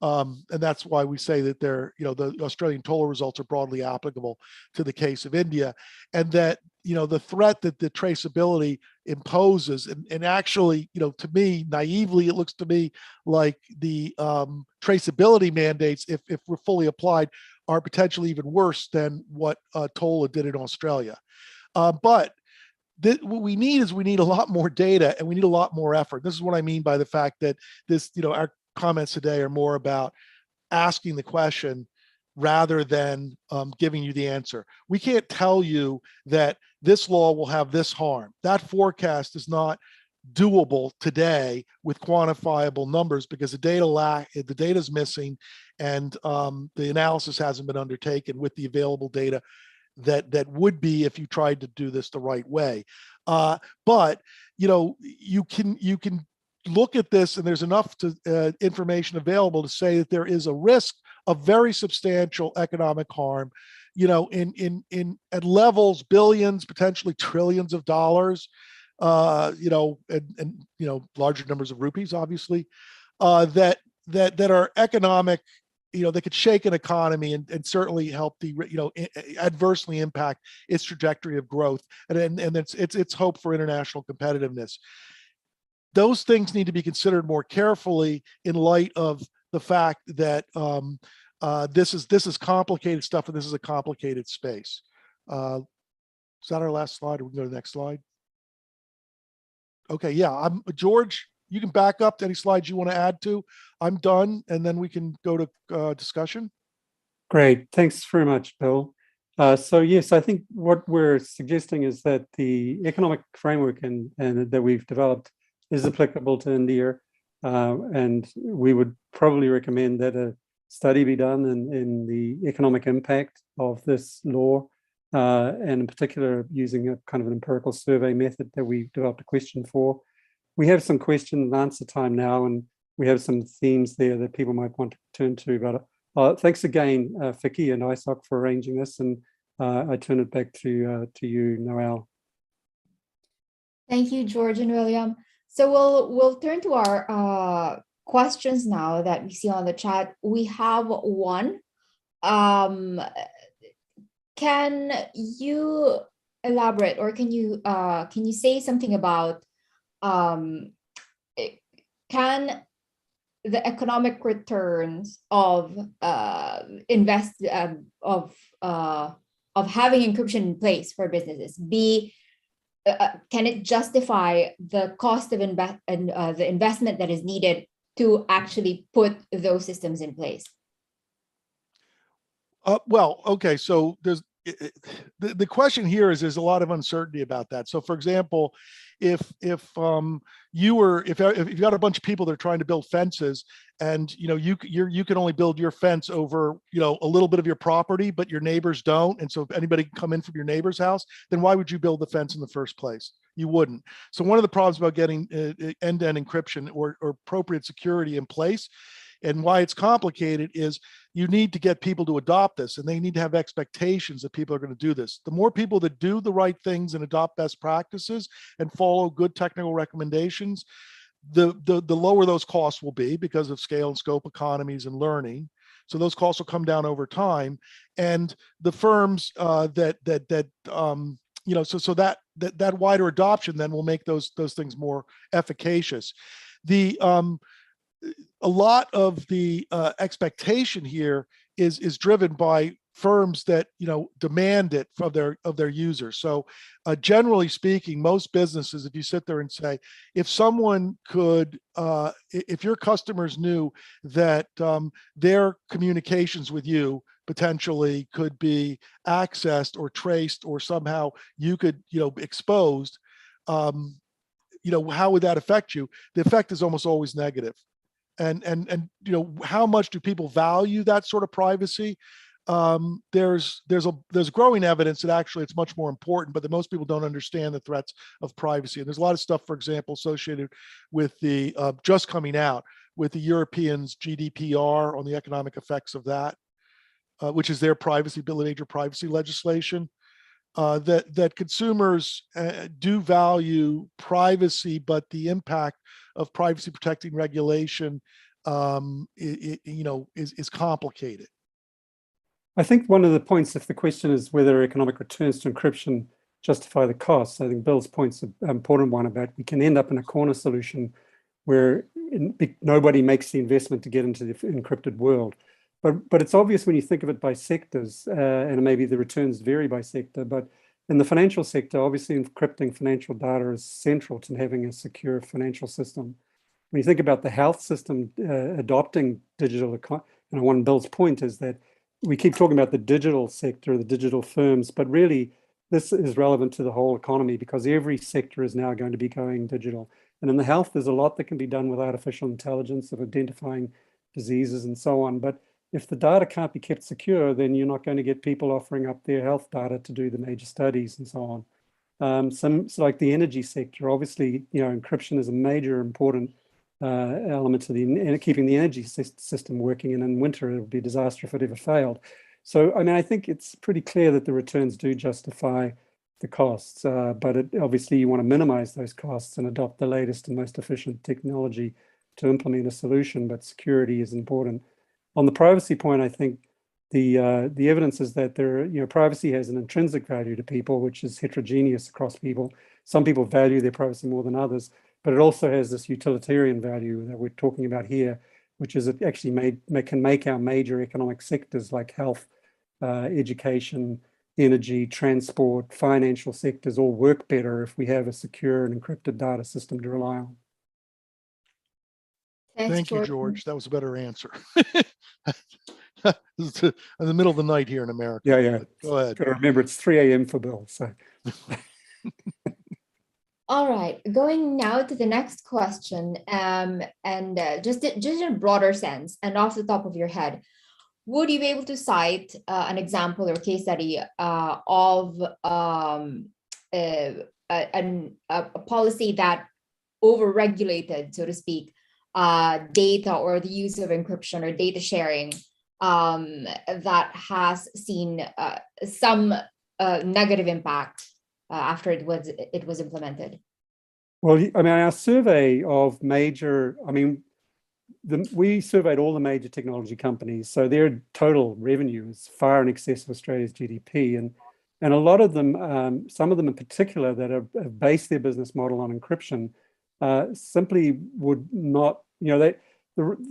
And that's why we say that the Australian total results are broadly applicable to the case of India, and that the threat that the traceability imposes, and actually, to me, naively, it looks to me like the traceability mandates, if we're fully applied, are potentially even worse than what TOLA did in Australia. But what we need a lot more data, and we need a lot more effort. This is what I mean by the fact that this, our comments today are more about asking the question rather than giving you the answer. We can't tell you that this law will have this harm. That forecast is not doable today with quantifiable numbers because the data is missing, and the analysis hasn't been undertaken with the available data that would be if you tried to do this the right way. But you can look at this, and there's enough information available to say that there is a risk of very substantial economic harm, at levels, billions, potentially trillions of dollars, and larger numbers of rupees, obviously, that are economic, that could shake an economy and certainly help adversely impact its trajectory of growth and its hope for international competitiveness. those things need to be considered more carefully in light of the fact that this is complicated stuff, and this is a complicated space. Is that our last slide? We can go to the next slide. Okay, yeah, George, you can back up to any slides you want to add to. I'm done, and then we can go to discussion. Great, thanks very much, Bill. So yes, I think what we're suggesting is that the economic framework and that we've developed is applicable to India, and we would probably recommend that a study be done in the economic impact of this law, and in particular using a kind of an empirical survey method that we've developed a question for. We have some question and answer time now, and we have some themes there that people might want to turn to. But thanks again, Vicky and ISOC, for arranging this, and I turn it back to you, Noelle. Thank you, George and William. So we'll turn to our questions now that we see on the chat. We have one. Can you elaborate, or can you say something about can the economic returns of having encryption in place for businesses be can it justify the cost of the investment that is needed to actually put those systems in place? Well, okay, so there's the question here is there's a lot of uncertainty about that. So, for example, if you got a bunch of people that are trying to build fences, and you can only build your fence over a little bit of your property, but your neighbors don't, and so if anybody can come in from your neighbor's house, then why would you build the fence in the first place? You wouldn't. So one of the problems about getting end-to-end encryption or appropriate security in place, and why it's complicated, is you need to get people to adopt this, and they need to have expectations that people are going to do this. The more people that do the right things and adopt best practices and follow good technical recommendations, the lower those costs will be because of scale and scope economies and learning. So those costs will come down over time, and the firms that wider adoption then will make those things more efficacious. A lot of the expectation here is driven by firms that demand it of their users. So generally speaking, most businesses, if you sit there and say, if someone could, if your customers knew that their communications with you potentially could be accessed or traced, or somehow you could exposed, how would that affect you? The effect is almost always negative. And how much do people value that sort of privacy? There's growing evidence that actually it's much more important, but that most people don't understand the threats of privacy. And there's a lot of stuff, for example, associated with the just coming out with the Europeans' GDPR on the economic effects of that, which is their major privacy legislation. That consumers do value privacy, but the impact of privacy protecting regulation, is complicated. I think one of the points, if the question is whether economic returns to encryption justify the costs, I think Bill's point's an important one about we can end up in a corner solution where nobody makes the investment to get into the encrypted world. But it's obvious when you think of it by sectors, and maybe the returns vary by sector, but in the financial sector, obviously encrypting financial data is central to having a secure financial system. When you think about the health system adopting digital, and one Bill's point is that we keep talking about the digital sector, the digital firms, but really this is relevant to the whole economy because every sector is now going to be going digital. And in the health, there's a lot that can be done with artificial intelligence of identifying diseases and so on. But if the data can't be kept secure, then you're not going to get people offering up their health data to do the major studies and so on. So like the energy sector, obviously, encryption is a major important element to keeping the energy system working. And in winter, it would be a disaster if it ever failed. So, I think it's pretty clear that the returns do justify the costs, but obviously you want to minimize those costs and adopt the latest and most efficient technology to implement a solution, but security is important. On the privacy point, I think the evidence is that privacy has an intrinsic value to people, which is heterogeneous across people. Some people value their privacy more than others, but it also has this utilitarian value that we're talking about here, which is it actually can make our major economic sectors like health, education, energy, transport, financial sectors all work better if we have a secure and encrypted data system to rely on. Thank you, George. That was a better answer. It's in the middle of the night here in America. Yeah. Go ahead. Got to remember, it's 3 a.m. for Bill. So. All right, going now to the next question, just in a broader sense and off the top of your head, would you be able to cite an example or case study of a policy that overregulated, so to speak, data or the use of encryption or data sharing that has seen some negative impact after it was implemented? Well, I mean, our survey of major, we surveyed all the major technology companies, so their total revenue is far in excess of Australia's GDP, and a lot of them, some of them in particular, that have based their business model on encryption, simply would not, a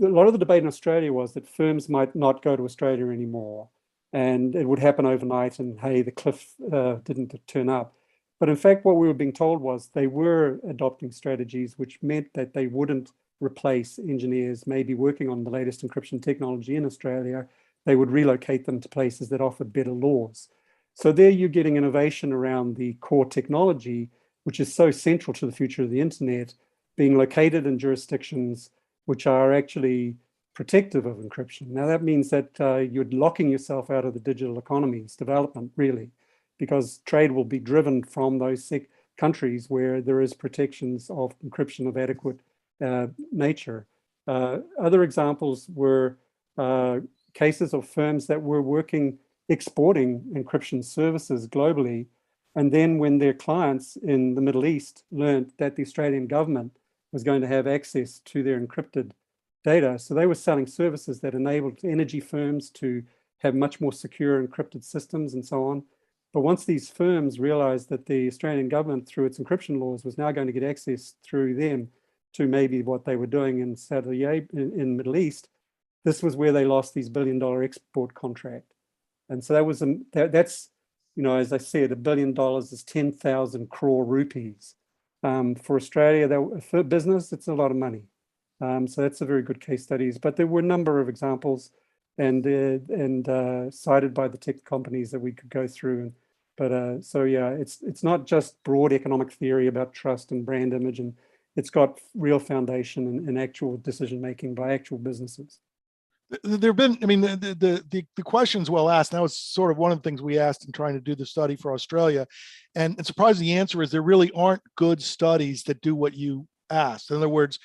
lot of the debate in Australia was that firms might not go to Australia anymore, and it would happen overnight, and hey, the cliff didn't turn up. But in fact, what we were being told was they were adopting strategies which meant that they wouldn't replace engineers maybe working on the latest encryption technology in Australia. They would relocate them to places that offered better laws. So there you're getting innovation around the core technology, which is so central to the future of the internet, being located in jurisdictions which are actually protective of encryption. Now that means that you're locking yourself out of the digital economy's development, really, because trade will be driven from those countries where there is protections of encryption of adequate nature. Other examples were cases of firms that were exporting encryption services globally, and then when their clients in the Middle East learned that the Australian government was going to have access to their encrypted data, so they were selling services that enabled energy firms to have much more secure encrypted systems and so on. But once these firms realized that the Australian government, through its encryption laws, was now going to get access through them to maybe what they were doing in Saudi Arabia, in Middle East, this was where they lost these $1 billion export contract. And so that was that's, as I said, $1 billion is 10,000 crore rupees. For Australia, for business, it's a lot of money. So that's a very good case studies. But there were a number of examples and cited by the tech companies that we could go through. But so yeah, it's not just broad economic theory about trust and brand image, and it's got real foundation in actual decision making by actual businesses. There have been, the question's well asked. That was sort of one of the things we asked in trying to do the study for Australia, and surprisingly, the answer is there really aren't good studies that do what you asked. In other words,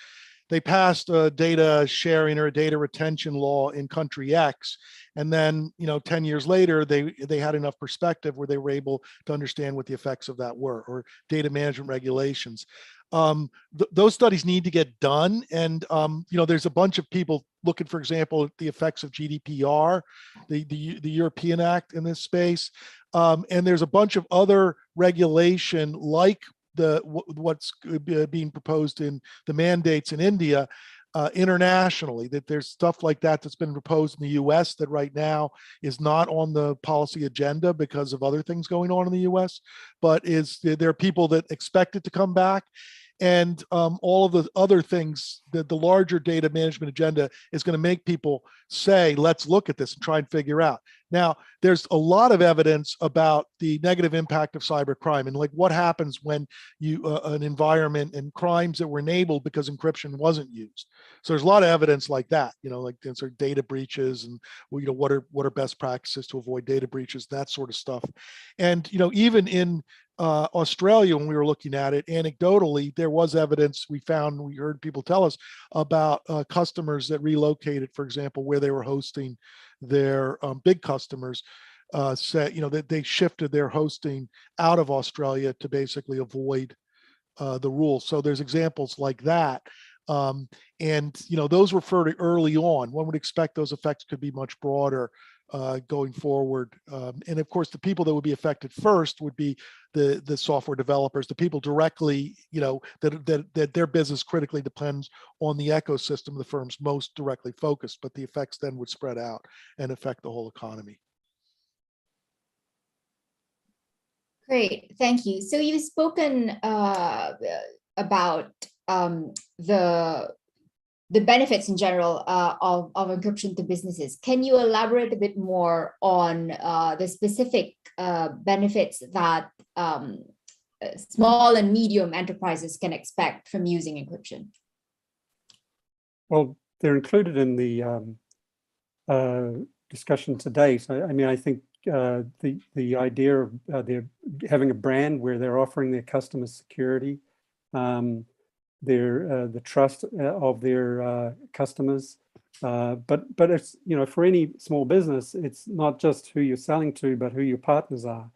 they passed a data sharing or a data retention law in country X, and then 10 years later they had enough perspective where they were able to understand what the effects of that were, or data management regulations. Those studies need to get done, and there's a bunch of people looking, for example, at the effects of GDPR, the European Act in this space, and there's a bunch of other regulation like what's being proposed in the mandates in India, internationally, that there's stuff like that that's been proposed in the US that right now is not on the policy agenda because of other things going on in the US, but there are people that expect it to come back. And all of the other things, the larger data management agenda is going to make people say, let's look at this and try and figure out. Now, there's a lot of evidence about the negative impact of cybercrime and like what happens when an environment and crimes that were enabled because encryption wasn't used. So there's a lot of evidence like that, like sort of data breaches and what are best practices to avoid data breaches, that sort of stuff. And even in Australia, when we were looking at it, anecdotally, there was evidence we heard people tell us about customers that relocated, for example, where they were hosting their big customers, said, that they shifted their hosting out of Australia to basically avoid the rules. So there's examples like that. And those were fairly early on. One would expect those effects could be much broader going forward. And of course, the people that would be affected first would be the software developers, the people directly, that their business critically depends on the ecosystem the firm's most directly focused, but the effects then would spread out and affect the whole economy. Great, thank you. So you've spoken about the benefits in general of encryption to businesses. Can you elaborate a bit more on the specific benefits that small and medium enterprises can expect from using encryption? Well, they're included in the discussion today. So, I mean, I think the idea of they're having a brand where they're offering their customers security, the trust of their customers, but it's, for any small business, it's not just who you're selling to, but who your partners are.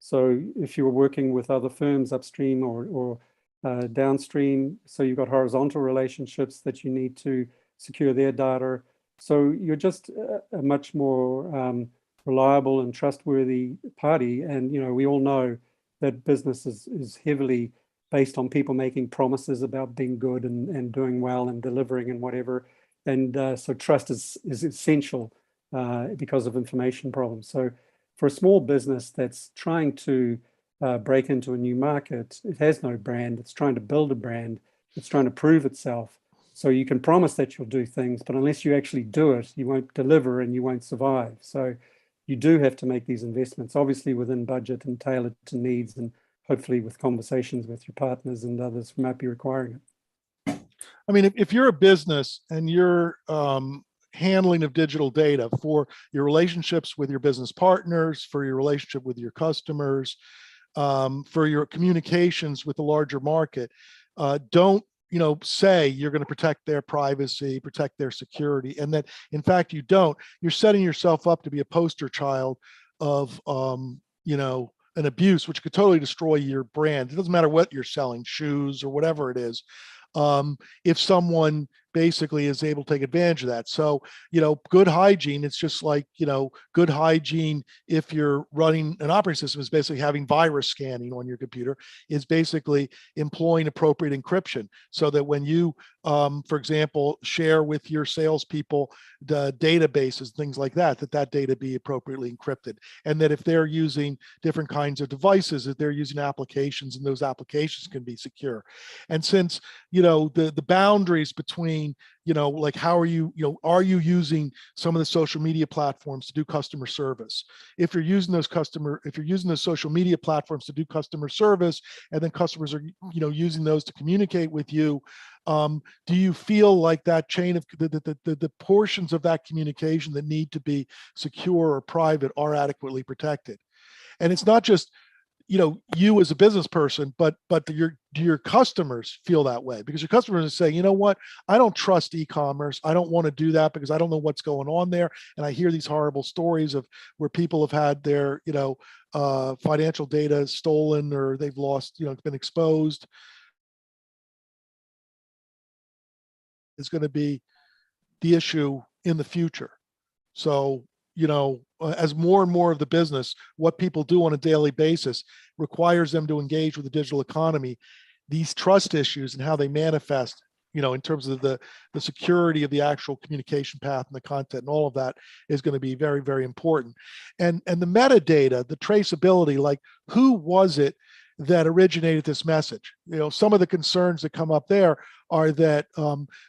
So if you're working with other firms upstream or downstream, so you've got horizontal relationships that you need to secure their data. So you're just a much more reliable and trustworthy party. And, we all know that business is heavily based on people making promises about being good and doing well and delivering and whatever. And so trust is essential because of information problems. So for a small business that's trying to break into a new market, it has no brand. It's trying to build a brand. It's trying to prove itself. So you can promise that you'll do things, but unless you actually do it, you won't deliver and you won't survive. So you do have to make these investments, obviously within budget and tailored to needs, and hopefully with conversations with your partners and others who might be requiring it. I mean, if you're a business and you're handling of digital data for your relationships with your business partners, for your relationship with your customers, for your communications with the larger market, don't say you're going to protect their privacy, protect their security, and that in fact you don't. You're setting yourself up to be a poster child of an abuse, which could totally destroy your brand. It doesn't matter what you're selling, shoes or whatever it is, if someone basically is able to take advantage of that. So, good hygiene, it's just like, good hygiene if you're running an operating system is basically having virus scanning on your computer, is basically employing appropriate encryption so that when you, for example, share with your salespeople the databases, things like that, that data be appropriately encrypted. And that if they're using different kinds of devices, that they're using applications and those applications can be secure. And since, the boundaries between, like how are you using some of the social media platforms to do customer service? If you're using those social media platforms to do customer service, and then customers are, using those to communicate with you, do you feel like that chain of the portions of that communication that need to be secure or private are adequately protected? And it's not just, you as a business person, but your customers feel that way, because your customers are saying, you know what, I don't trust e-commerce. I don't want to do that because I don't know what's going on there. And I hear these horrible stories of where people have had their, financial data stolen, or they've lost, been exposed. Is going to be the issue in the future. So, as more and more of the business, what people do on a daily basis requires them to engage with the digital economy, these trust issues and how they manifest, in terms of the security of the actual communication path and the content and all of that is going to be very, very important. And the metadata, the traceability, like who was it that originated this message? Some of the concerns that come up there are that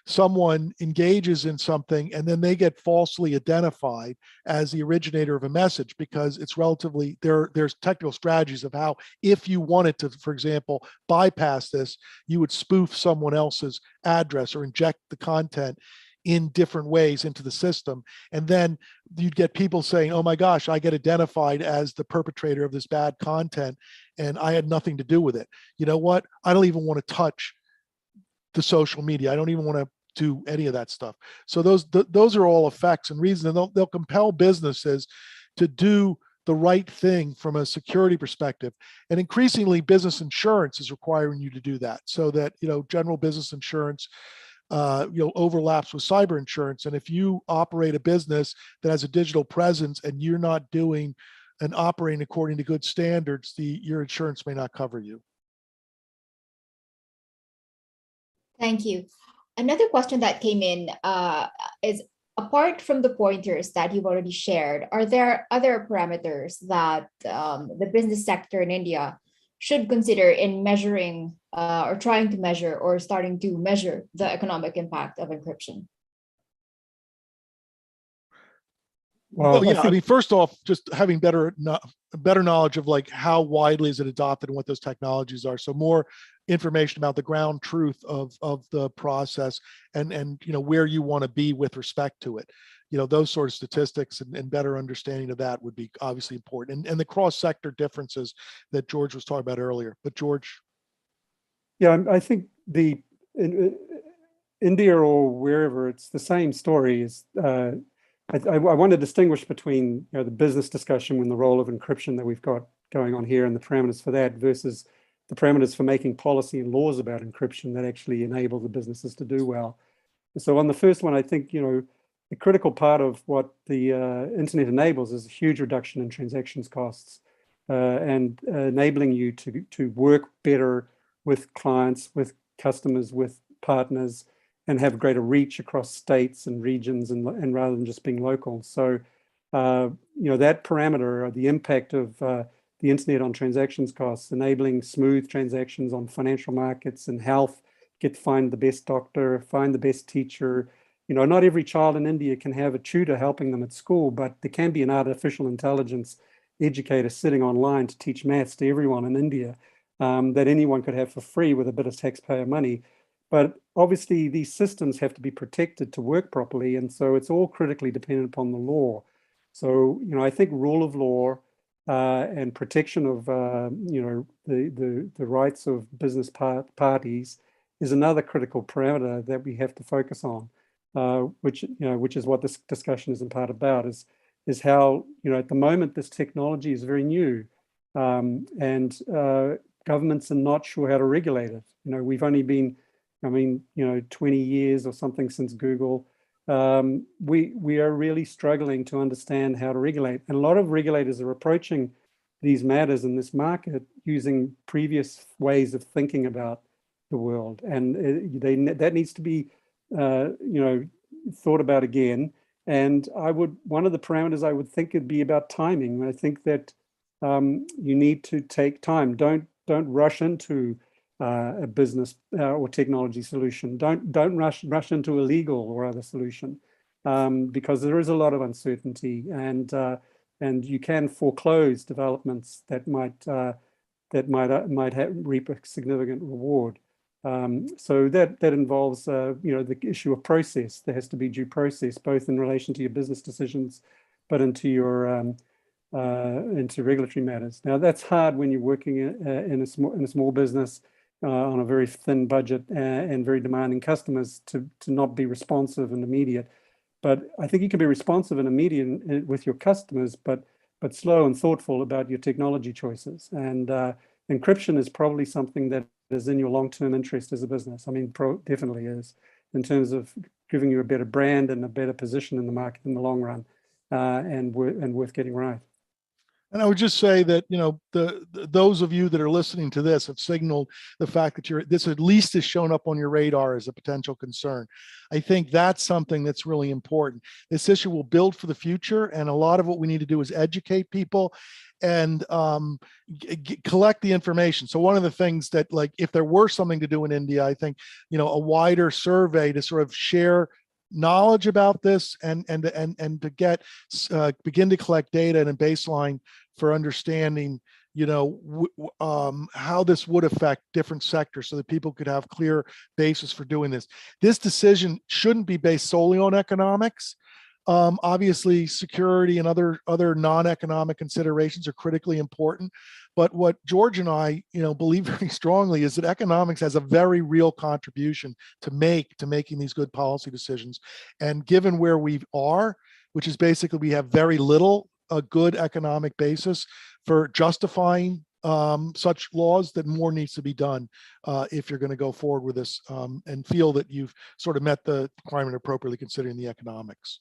someone engages in something and then they get falsely identified as the originator of a message, because it's relatively, there's technical strategies of how, if you wanted to, for example, bypass this, you would spoof someone else's address or inject the content in different ways into the system. And then you'd get people saying, oh my gosh, I get identified as the perpetrator of this bad content and I had nothing to do with it. You know what? I don't even want to touch the social media. I don't even want to do any of that stuff. So those are all effects and reasons, and they'll compel businesses to do the right thing from a security perspective. And increasingly, business insurance is requiring you to do that, so that, general business insurance overlaps with cyber insurance. And if you operate a business that has a digital presence and you're not doing and operating according to good standards, your insurance may not cover you. Thank you. Another question that came in is, apart from the pointers that you've already shared, are there other parameters that the business sector in India should consider in measuring or trying to measure or starting to measure the economic impact of encryption? Well, yeah, I mean, first off, just having better knowledge of like how widely is it adopted and what those technologies are. So more information about the ground truth of the process and where you want to be with respect to it. Those sort of statistics and better understanding of that would be obviously important. And the cross-sector differences that George was talking about earlier. But George? Yeah, I think in India or wherever, it's the same story. I want to distinguish between the business discussion and the role of encryption that we've got going on here and the parameters for that versus the parameters for making policy and laws about encryption that actually enable the businesses to do well. So on the first one, I think, the critical part of what the internet enables is a huge reduction in transactions costs and enabling you to work better with clients, with customers, with partners, and have greater reach across states and regions and rather than just being local. So, that parameter, or the impact of the internet on transactions costs, enabling smooth transactions on financial markets and health, find the best doctor, find the best teacher. Not every child in India can have a tutor helping them at school, but there can be an artificial intelligence educator sitting online to teach maths to everyone in India that anyone could have for free with a bit of taxpayer money. But obviously, these systems have to be protected to work properly, and so it's all critically dependent upon the law. So, I think rule of law and protection of, the rights of business parties is another critical parameter that we have to focus on, which is what this discussion is in part about. Is how at the moment this technology is very new, and governments are not sure how to regulate it. We've only been 20 years or something since Google. We are really struggling to understand how to regulate. And a lot of regulators are approaching these matters in this market using previous ways of thinking about the world. And that needs to be, thought about again. And one of the parameters I would think would be about timing. I think that you need to take time. Don't rush into a business or technology solution. Don't rush into a legal or other solution because there is a lot of uncertainty, and you can foreclose developments that might reap a significant reward. So that involves the issue of process. There has to be due process, both in relation to your business decisions, but into your into regulatory matters. Now that's hard when you're working in a small business on a very thin budget and very demanding customers to not be responsive and immediate. But I think you can be responsive and immediate with your customers, but slow and thoughtful about your technology choices. And encryption is probably something that is in your long-term interest as a business. I mean, definitely is, in terms of giving you a better brand and a better position in the market in the long run, and worth getting right. And I would just say that, those of you that are listening to this have signaled the fact that this at least is shown up on your radar as a potential concern. I think that's something that's really important. This issue will build for the future, and a lot of what we need to do is educate people and collect the information. So one of the things that, like, if there were something to do in India, I think, a wider survey to sort of share knowledge about this and to begin to collect data and a baseline for understanding how this would affect different sectors so that people could have clear basis for doing this. This decision shouldn't be based solely on economics. Obviously, security and other non-economic considerations are critically important. But what George and I, believe very strongly is that economics has a very real contribution to making these good policy decisions. And given where we are, which is basically we have very little a good economic basis for justifying such laws, that more needs to be done if you're going to go forward with this and feel that you've sort of met the requirement appropriately considering the economics.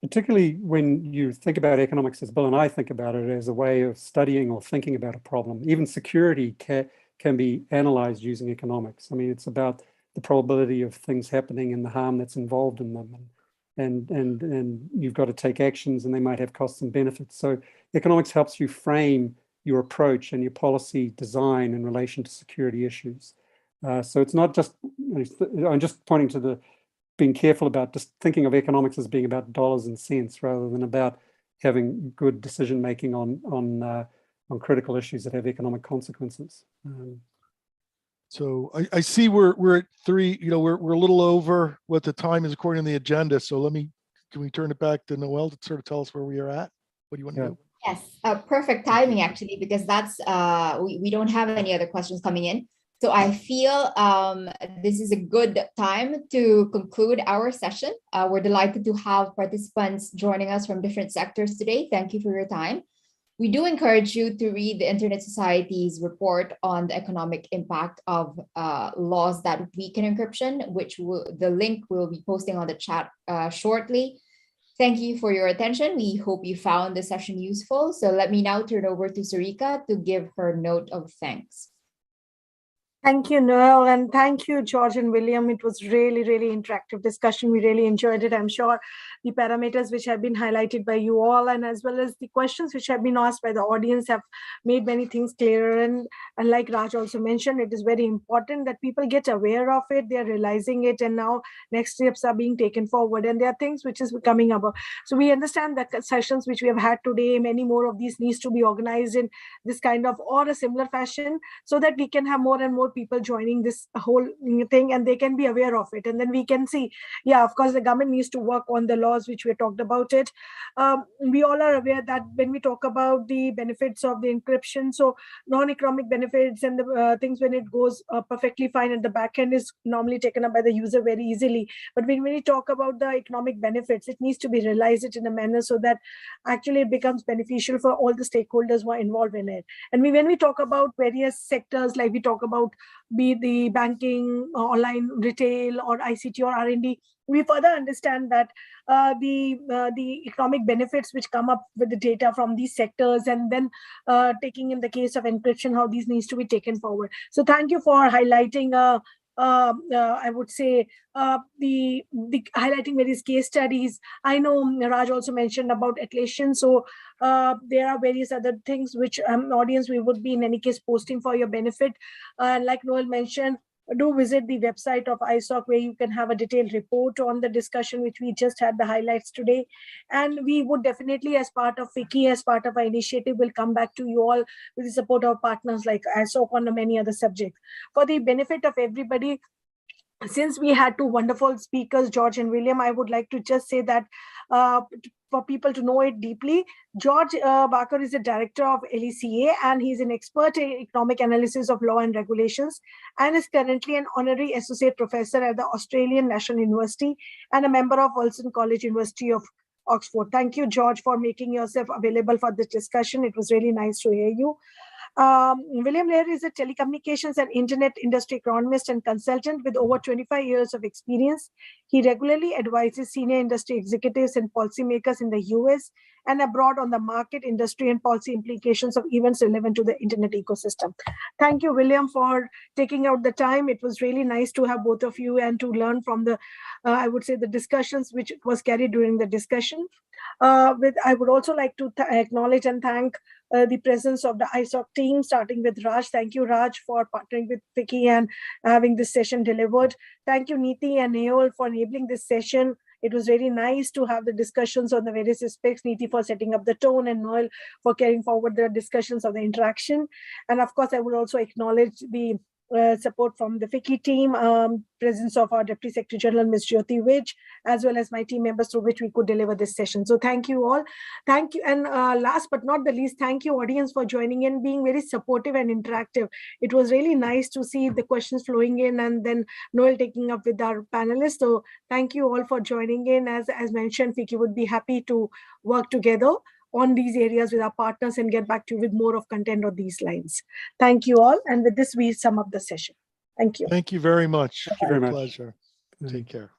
Particularly when you think about economics, as Bill and I think about it, as a way of studying or thinking about a problem. Even security can be analyzed using economics. I mean, it's about the probability of things happening and the harm that's involved in them. And you've got to take actions, and they might have costs and benefits. So economics helps you frame your approach and your policy design in relation to security issues. So it's not just, I'm just pointing to being careful about just thinking of economics as being about dollars and cents rather than about having good decision making on critical issues that have economic consequences. So I see we're at 3. We're a little over what the time is according to the agenda. So can we turn it back to Noel to sort of tell us where we are at? What do you want to do? Yes, perfect timing actually, because that's we don't have any other questions coming in. So I feel this is a good time to conclude our session. We're delighted to have participants joining us from different sectors today. Thank you for your time. We do encourage you to read the Internet Society's report on the economic impact of laws that weaken encryption, which the link we'll be posting on the chat shortly. Thank you for your attention. We hope you found the session useful. So let me now turn over to Sarika to give her note of thanks. Thank you, Noel, and thank you, George and William. It was really, really interactive discussion. We really enjoyed it. I'm sure the parameters which have been highlighted by you all, and as well as the questions which have been asked by the audience, have made many things clearer. And like Raj also mentioned, it is very important that people get aware of it. They're realizing it, and now next steps are being taken forward. And there are things which is coming up. So we understand that sessions which we have had today, many more of these needs to be organized in this kind of or a similar fashion, so that we can have more and more people joining this whole thing, and they can be aware of it. And then we can see, yeah, of course, the government needs to work on the laws which we talked about it. We all are aware that when we talk about the benefits of the encryption, so non-economic benefits and the things, when it goes perfectly fine at the back end, is normally taken up by the user very easily. But when we talk about the economic benefits, it needs to be realized it in a manner so that actually it becomes beneficial for all the stakeholders who are involved in it. And when we talk about various sectors, like we talk about be it the banking, online retail, or ICT or R&D, we further understand that the economic benefits which come up with the data from these sectors, and then taking in the case of encryption, how these needs to be taken forward. So thank you for highlighting I would say the highlighting various case studies. I know Raj also mentioned about Atlassian. So there are various other things which audience we would be in any case posting for your benefit. Like Noel mentioned, do visit the website of ISOC, where you can have a detailed report on the discussion which we just had the highlights today. And we would definitely, as part of FICCI, as part of our initiative, will come back to you all with the support of partners like ISOC on many other subjects. For the benefit of everybody, since we had two wonderful speakers, George and William, I would like to just say that for people to know it deeply, George Barker is the director of LECA, and he's an expert in economic analysis of law and regulations, and is currently an honorary associate professor at the Australian National University and a member of Wollaston College, University of Oxford. Thank you, George, for making yourself available for this discussion. It was really nice to hear you. William Lair is a telecommunications and internet industry economist and consultant with over 25 years of experience. He regularly advises senior industry executives and policymakers in the US and abroad on the market, industry, and policy implications of events relevant to the internet ecosystem. Thank you, William, for taking out the time. It was really nice to have both of you and to learn from the, I would say, the discussions which was carried during the discussion. I would also like to acknowledge and thank the presence of the ISOC team, starting with Raj. Thank you, Raj, for partnering with FICCI and having this session delivered. Thank you, Niti and Neol, for enabling this session. It was really nice to have the discussions on the various aspects, Niti for setting up the tone, and Noel for carrying forward the discussions of the interaction. And of course, I would also acknowledge the support from the FICCI team, presence of our Deputy Secretary General, Ms. Jyoti Vij, as well as my team members through which we could deliver this session. So thank you all. Thank you. And last but not the least, thank you, audience, for joining in, being very supportive and interactive. It was really nice to see the questions flowing in, and then Noel taking up with our panelists. So thank you all for joining in. As mentioned, FICCI would be happy to work together on these areas with our partners and get back to you with more of content on these lines. Thank you all. And with this, we sum up the session. Thank you. Thank you very much. Thank you very much. Pleasure. Take care.